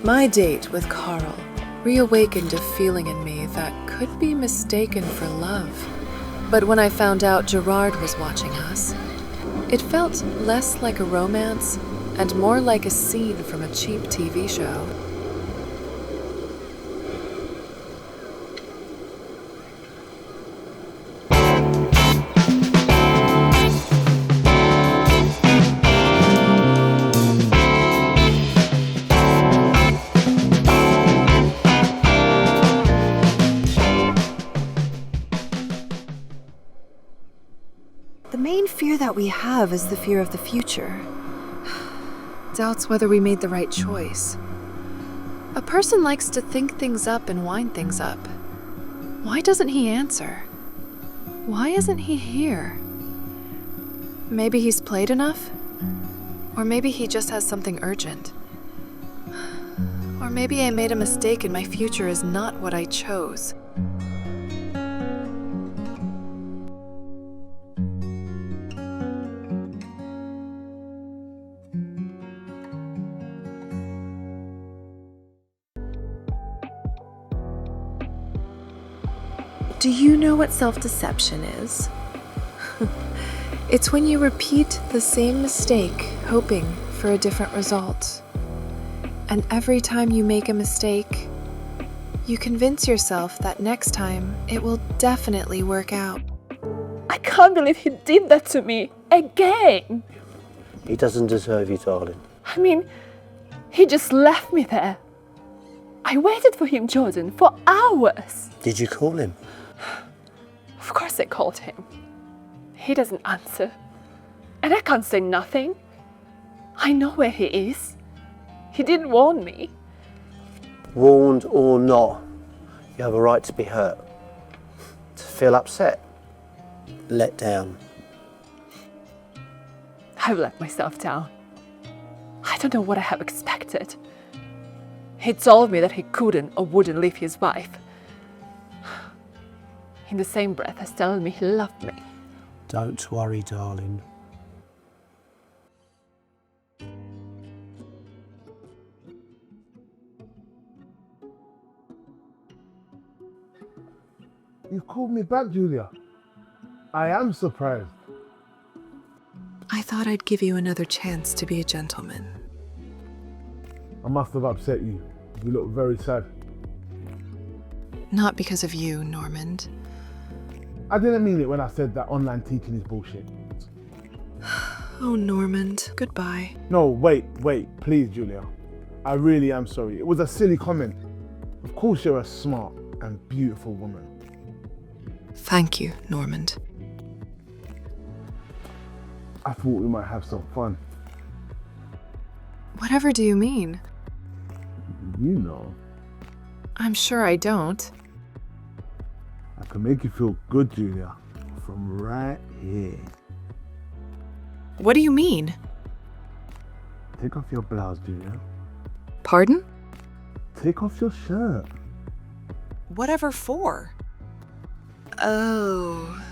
My date with Carl reawakened a feeling in me that could be mistaken for love. But when I found out Gerard was watching us, it felt less like a romance and more like a scene from a cheap TV show. The main fear that we have is the fear of the future. Doubts whether we made the right choice. A person likes to think things up and wind things up. Why doesn't he answer? Why isn't he here? Maybe he's played enough? Or maybe he just has something urgent. Or maybe I made a mistake and my future is not what I chose. Do you know what self-deception is? It's when you repeat the same mistake, hoping for a different result. And every time you make a mistake, you convince yourself that next time it will definitely work out. I can't believe he did that to me again. He doesn't deserve you, darling. I mean, he just left me there. I waited for him, Jordan, for hours. Did you call him? Of course I called him. He doesn't answer. And I can't say nothing. I know where he is. He didn't warn me. Warned or not, you have a right to be hurt. To feel upset. Let down. I've let myself down. I don't know what I have expected. He told me that he couldn't or wouldn't leave his wife. In the same breath as telling me he loved me. Don't worry, darling. You've called me back, Julia. I am surprised. I thought I'd give you another chance to be a gentleman. I must have upset you. You look very sad. Not because of you, Normand. I didn't mean it when I said that online teaching is bullshit. Oh, Normand, goodbye. No, wait, please, Julia. I really am sorry. It was a silly comment. Of course you're a smart and beautiful woman. Thank you, Normand. I thought we might have some fun. Whatever do you mean? You know. I'm sure I don't. I can make you feel good, Julia, from right here. What do you mean? Take off your blouse, Julia. Pardon? Take off your shirt. Whatever for? Oh.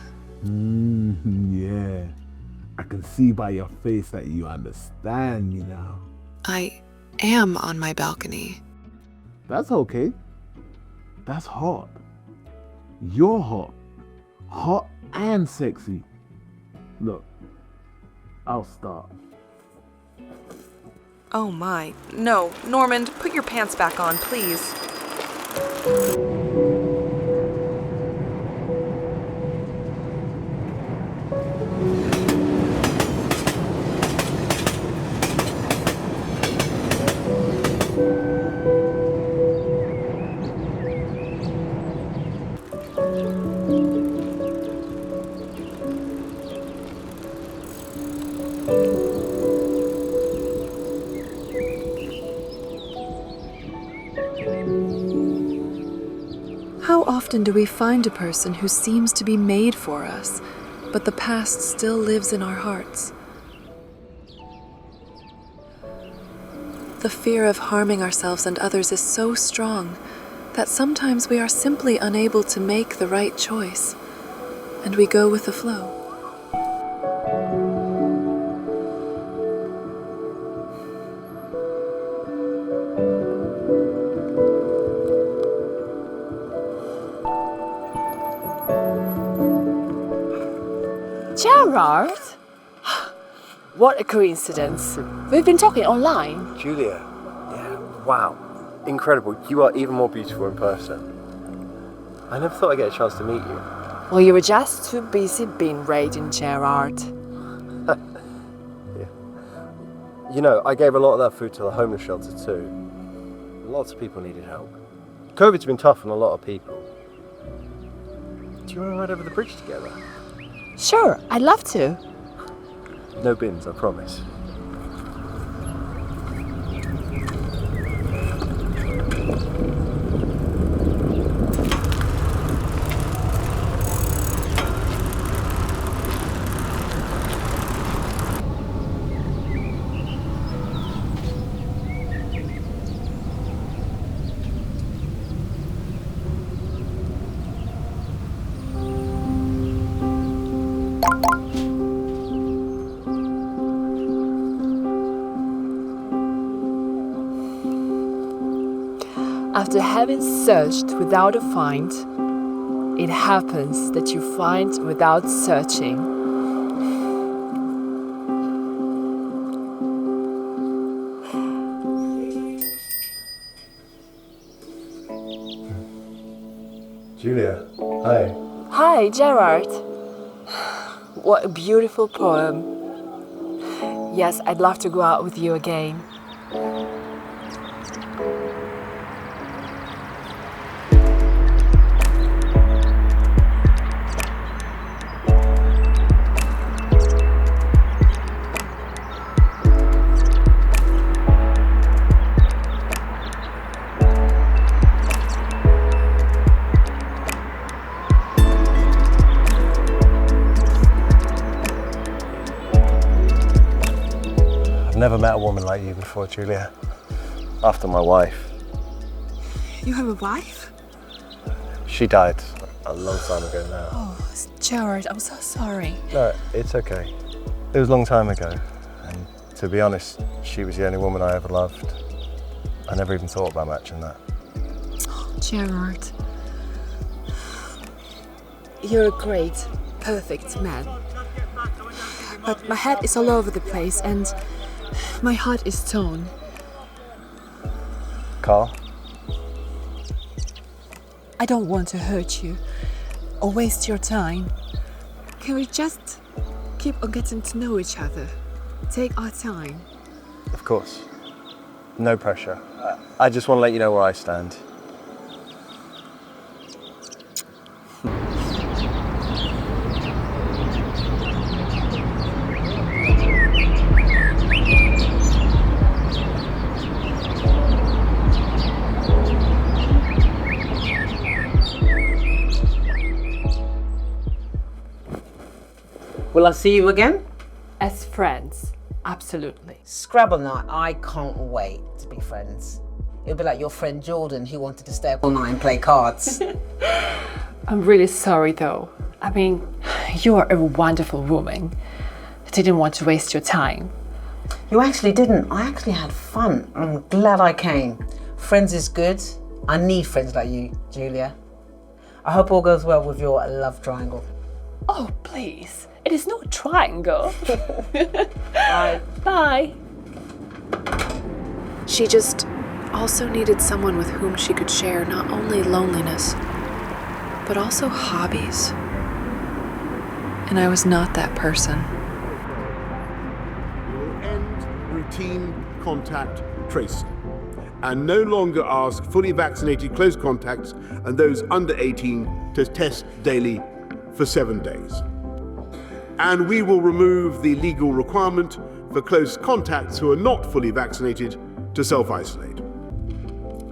Yeah. I can see by your face that you understand, you know. I am on my balcony. That's okay. That's hot. You're hot. Hot and sexy. Look, I'll start. Oh my. No, Normand, put your pants back on, please. How often do we find a person who seems to be made for us, but the past still lives in our hearts? The fear of harming ourselves and others is so strong that sometimes we are simply unable to make the right choice, and we go with the flow. Gerard? What a coincidence. We've been talking online. Julia, yeah, wow. Incredible. You are even more beautiful in person. I never thought I'd get a chance to meet you. Well, you were just too busy being raging, Gerard. Yeah. You know, I gave a lot of that food to the homeless shelter too. Lots of people needed help. COVID's been tough on a lot of people. Do you want to ride over the bridge together? Sure, I'd love to. No bins, I promise. After having searched without a find, it happens that you find without searching. Julia, hi. Hi, Gerard. What a beautiful poem. Yes, I'd love to go out with you again. I've never met a woman like you before, Julia. After my wife. You have a wife? She died a long time ago now. Oh, Gerard, I'm so sorry. No, it's okay. It was a long time ago. And to be honest, she was the only woman I ever loved. I never even thought about matching that. Gerard, you're a great, perfect man. But my head is all over the place and my heart is torn. Carl? I don't want to hurt you or waste your time. Can we just keep on getting to know each other? Take our time. Of course. No pressure. I just want to let you know where I stand. Will I see you again? As friends, absolutely. Scrabble night, I can't wait to be friends. It'll be like your friend Jordan who wanted to stay up all night and play cards. I'm really sorry though. I mean, you are a wonderful woman. I didn't want to waste your time. You actually didn't. I actually had fun. I'm glad I came. Friends is good. I need friends like you, Julia. I hope all goes well with your love triangle. Oh, please. It is no triangle. Bye. Bye. She just also needed someone with whom she could share not only loneliness, but also hobbies. And I was not that person. We will end routine contact tracing and no longer ask fully vaccinated close contacts and those under 18 to test daily for 7 days. And we will remove the legal requirement for close contacts who are not fully vaccinated to self-isolate.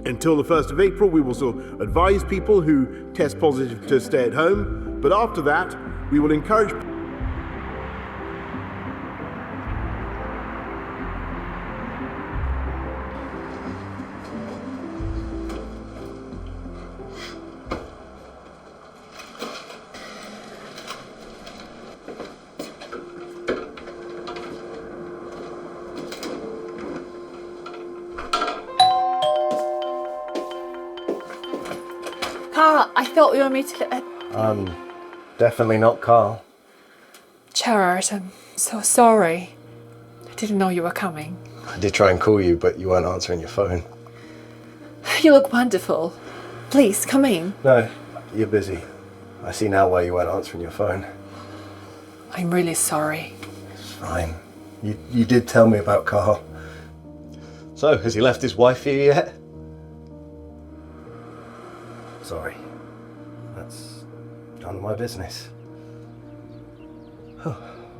Until the 1st of April, we will still advise people who test positive to stay at home, but after that, we will encourage Carl, I thought we were meeting at... Definitely not Carl. Gerard, I'm so sorry. I didn't know you were coming. I did try and call you, but you weren't answering your phone. You look wonderful. Please, come in. No, you're busy. I see now why you weren't answering your phone. I'm really sorry. It's fine. You did tell me about Carl. So, has he left his wife for you yet? Sorry. That's none of my business.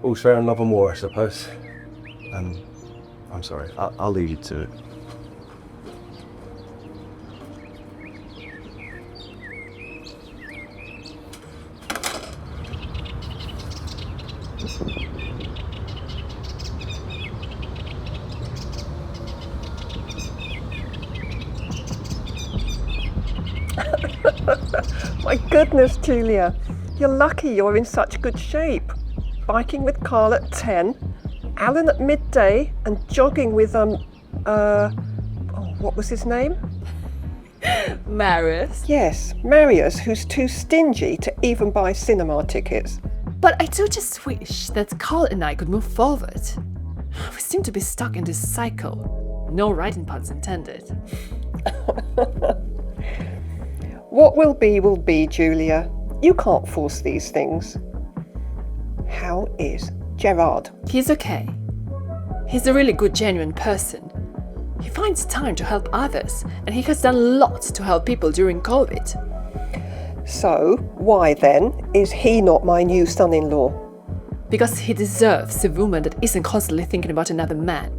All's fair in love and war, I suppose. I'm sorry. I'll leave you to it. My goodness, Julia. You're lucky you're in such good shape. biking with Carl at 10, Alan at midday, and jogging with, what was his name? Marius. Yes, Marius, who's too stingy to even buy cinema tickets. But I do just wish that Carl and I could move forward. We seem to be stuck in this cycle. No writing puns intended. What will be, Julia. You can't force these things. How is Gerard? He's okay. He's a really good, genuine person. He finds time to help others, and he has done lots to help people during COVID. So, why then is he not my new son-in-law? Because he deserves a woman that isn't constantly thinking about another man.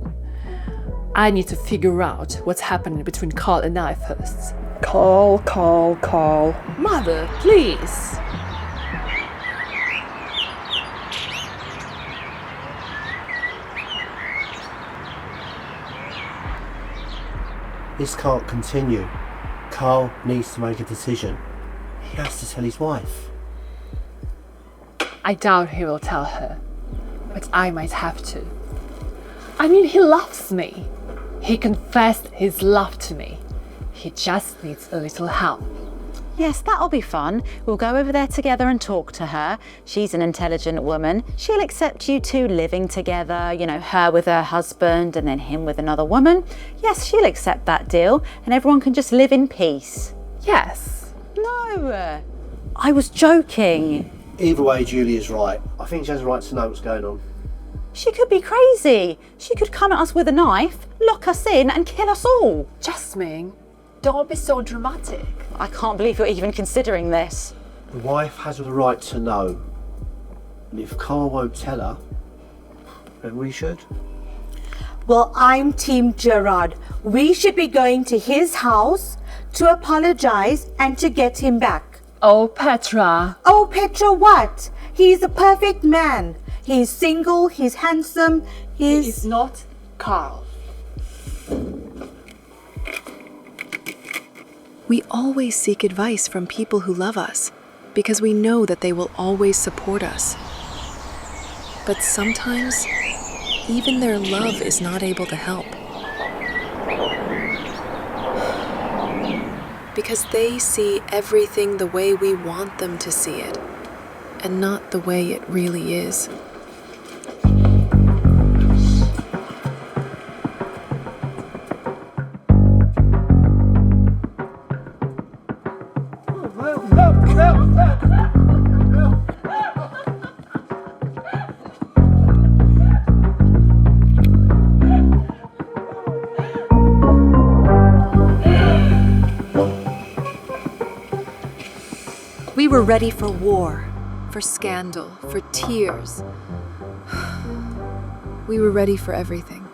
I need to figure out what's happening between Carl and I first. Carl. Mother, please. This can't continue. Carl needs to make a decision. He has to tell his wife. I doubt he will tell her, but I might have to. I mean, he loves me. He confessed his love to me. He just needs a little help. Yes, that'll be fun. We'll go over there together and talk to her. She's an intelligent woman. She'll accept you two living together, you know, her with her husband and then him with another woman. Yes, she'll accept that deal and everyone can just live in peace. Yes. No, I was joking. Either way, Julia's right. I think she has a right to know what's going on. She could be crazy. She could come at us with a knife, lock us in and kill us all. Jasmine, don't be so dramatic. I can't believe you're even considering this. The wife has the right to know. And if Carl won't tell her, then we should. Well, I'm Team Gerard. We should be going to his house to apologize and to get him back. Oh, Petra. Oh, Petra what? He's a perfect man. He's single, he's handsome, He's not Carl. We always seek advice from people who love us because we know that they will always support us. But sometimes, even their love is not able to help. Because they see everything the way we want them to see it, and not the way it really is. We were ready for war, for scandal, for tears. We were ready for everything.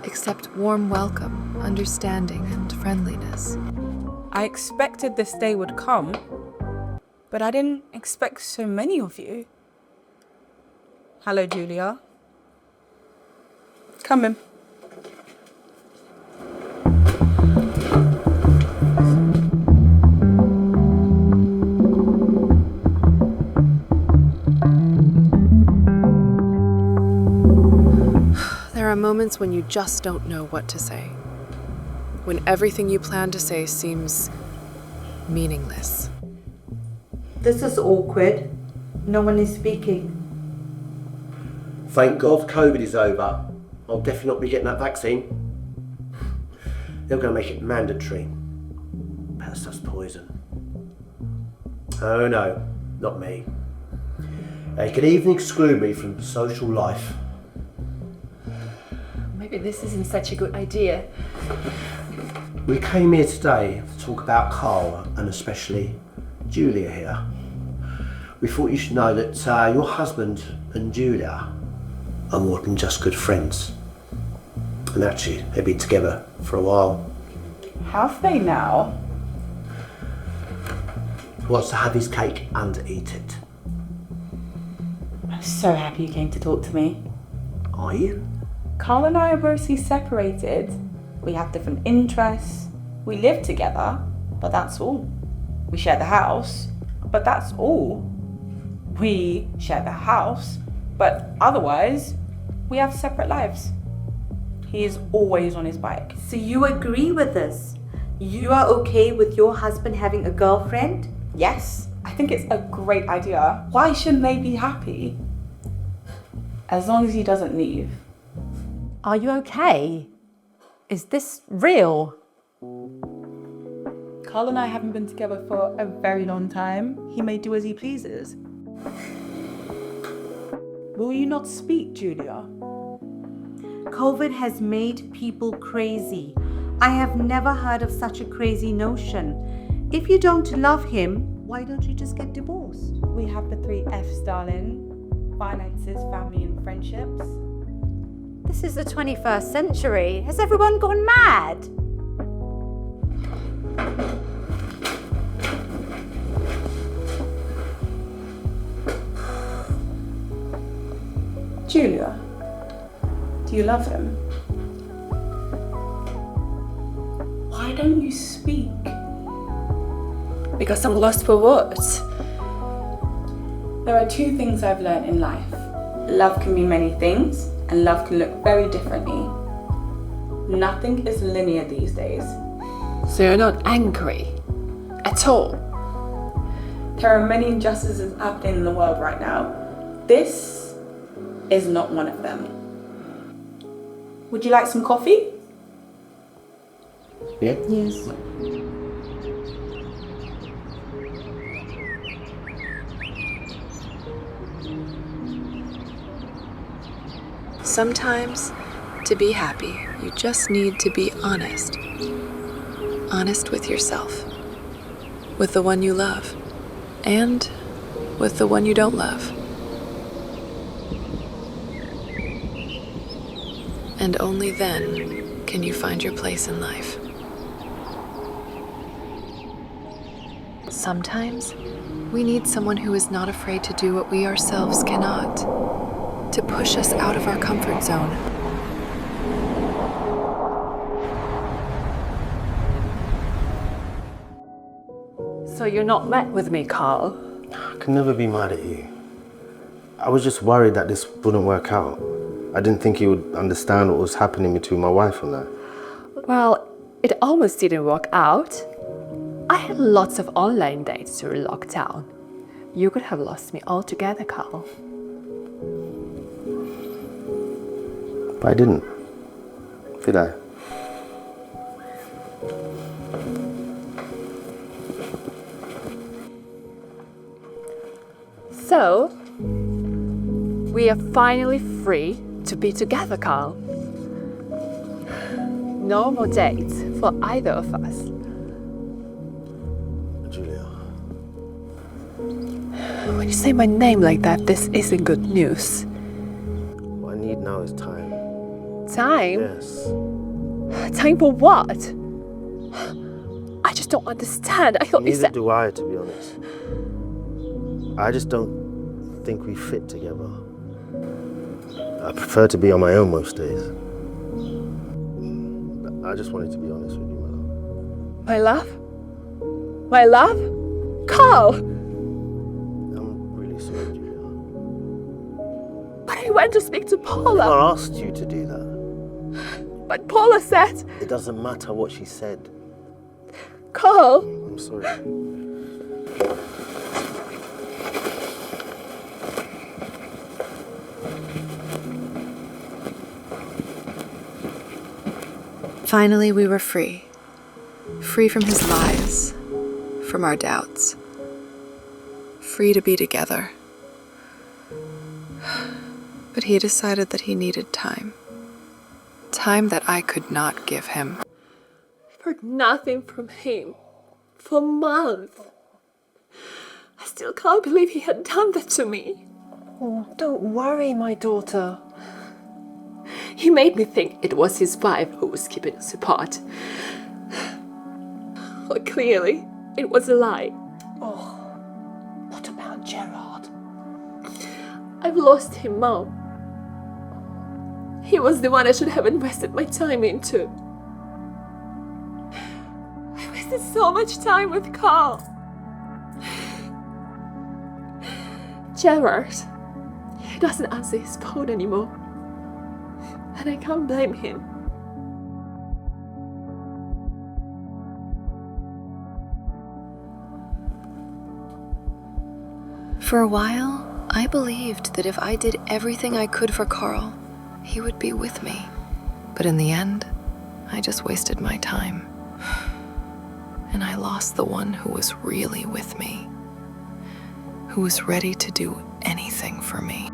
Except warm welcome, understanding, and friendliness. I expected this day would come, but I didn't expect so many of you. Hello, Julia. Come in. There are moments when you just don't know what to say. When everything you plan to say seems meaningless. This is awkward. No one is speaking. Thank God COVID is over. I'll definitely not be getting that vaccine. They're going to make it mandatory. That's just poison. Oh no, not me. They can even exclude me from social life. Maybe this isn't such a good idea. We came here today to talk about Carl and especially Julia here. We thought you should know that your husband and Julia are more than just good friends. And actually, they've been together for a while. Have they now? He wants to have his cake and eat it. I'm so happy you came to talk to me. Are you? Carl and I are mostly separated. We have different interests. We live together, but that's all. We share the house, but that's all. We share the house, but otherwise, we have separate lives. He is always on his bike. So you agree with this? You are okay with your husband having a girlfriend? Yes, I think it's a great idea. Why shouldn't they be happy? As long as he doesn't leave. Are you okay? Is this real? Carl and I haven't been together for a very long time. He may do as he pleases. Will you not speak, Julia? COVID has made people crazy. I have never heard of such a crazy notion. If you don't love him, why don't you just get divorced? We have the 3 F's, darling. Finances, family, and friendships. This is the 21st century. Has everyone gone mad? Julia, do you love him? Why don't you speak? Because I'm lost for words. There are 2 things I've learned in life. Love can mean many things, and love can look very differently. Nothing is linear these days. So you're not angry at all? There are many injustices happening in the world right now. This is not one of them. Would you like some coffee? Yeah? Yes. Sometimes, to be happy, you just need to be honest. Honest with yourself, with the one you love, and with the one you don't love. And only then can you find your place in life. Sometimes, we need someone who is not afraid to do what we ourselves cannot, to push us out of our comfort zone. So you're not mad with me, Carl? I can never be mad at you. I was just worried that this wouldn't work out. I didn't think you would understand what was happening between my wife and that. Well, it almost didn't work out. I had lots of online dates during lockdown. You could have lost me altogether, Carl. But I didn't. Did I? So, we are finally free to be together, Carl. No more dates for either of us. Julia. When you say my name like that, this isn't good news. What I need now is time. Time? Yes. Time for what? I just don't understand. I thought you Neither said... do I, to be honest. I just don't think we fit together. I prefer to be on my own most days. I just wanted to be honest with you, Mel. My love? My love? Carl! I'm really sorry, Julia. But I went to speak to Paula. I asked you to do that. But Paula said... It doesn't matter what she said. Carl! I'm sorry. Finally, we were free. Free from his lies, from our doubts. Free to be together. But he decided that he needed time. Time that I could not give him. I've heard nothing from him for months. I still can't believe he had done that to me. Oh, don't worry, my daughter. He made me think it was his wife who was keeping us apart. Well, clearly, it was a lie. Oh, what about Gerard? I've lost him, Mom. He was the one I should have invested my time into. I wasted so much time with Carl. Gerard, he doesn't answer his phone anymore. And I can't blame him. For a while, I believed that if I did everything I could for Carl, he would be with me. But in the end, I just wasted my time. And I lost the one who was really with me, who was ready to do anything for me.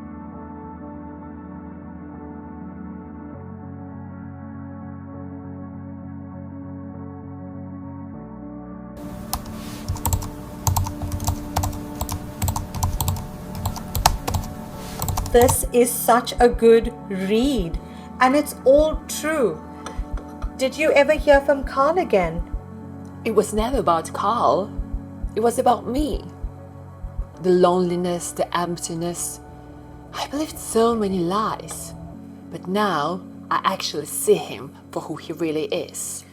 This is such a good read, and it's all true. Did you ever hear from Carl again? It was never about Carl. It was about me. The loneliness, the emptiness. I believed so many lies. But now I actually see him for who he really is.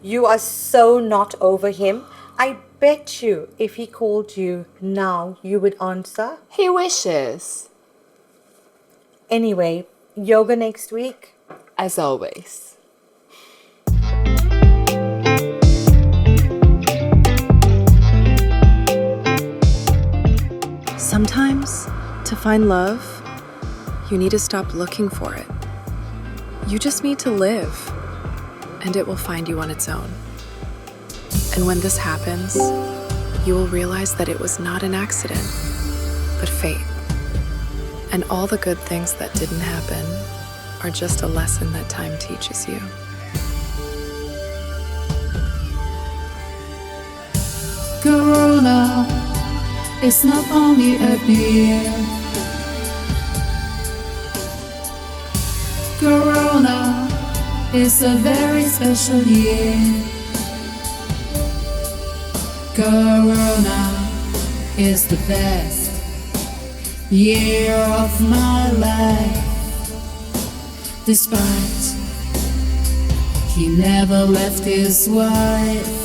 You are so not over him. I bet you if he called you now, you would answer. He wishes. Anyway, yoga next week? As always. Sometimes, to find love, you need to stop looking for it. You just need to live, and it will find you on its own. And when this happens, you will realize that it was not an accident, but fate. And all the good things that didn't happen are just a lesson that time teaches you. Corona is not only a beer. Corona is a very special year. Corona is the best year of my life. Despite he never left his wife.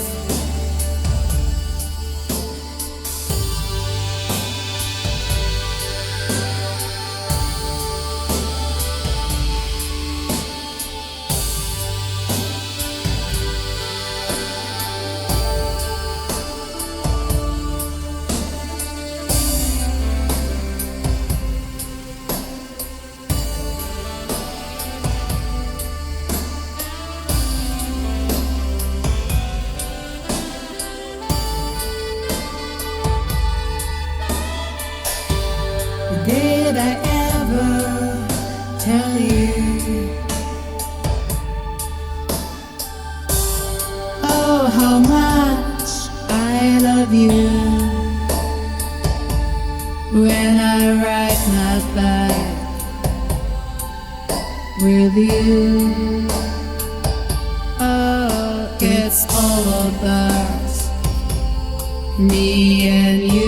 Did I ever tell you? Oh, how much I love you. When I ride my bike with you. Oh, it's all about me and you.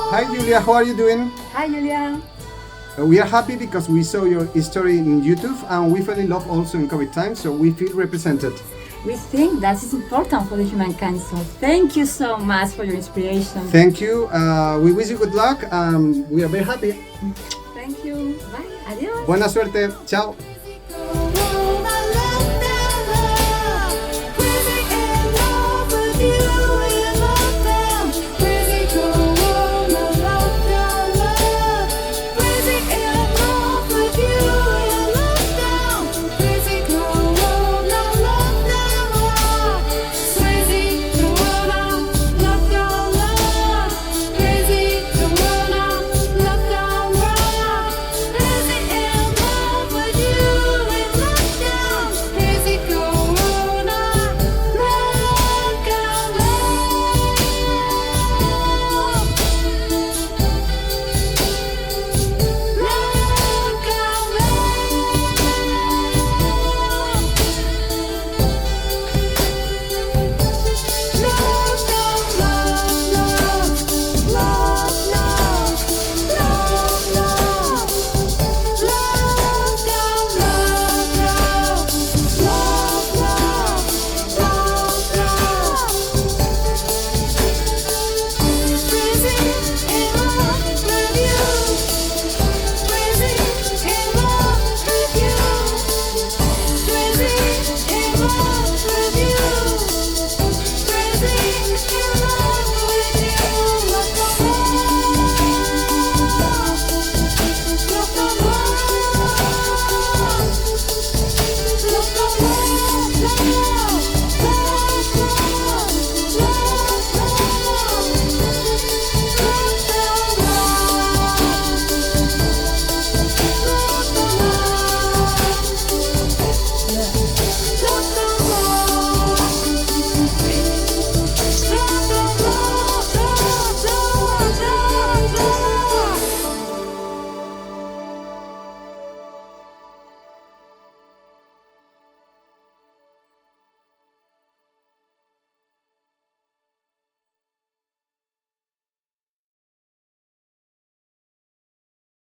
Hi Julia, how are you doing? Hi Julia. We are happy because we saw your story in YouTube and we fell in love also in COVID time, so we feel represented. We think that is important for the humankind, so thank you so much for your inspiration. Thank you. We wish you good luck. We are very happy. Thank you. Bye. Adios. Buena suerte. Chao. Crazy Don't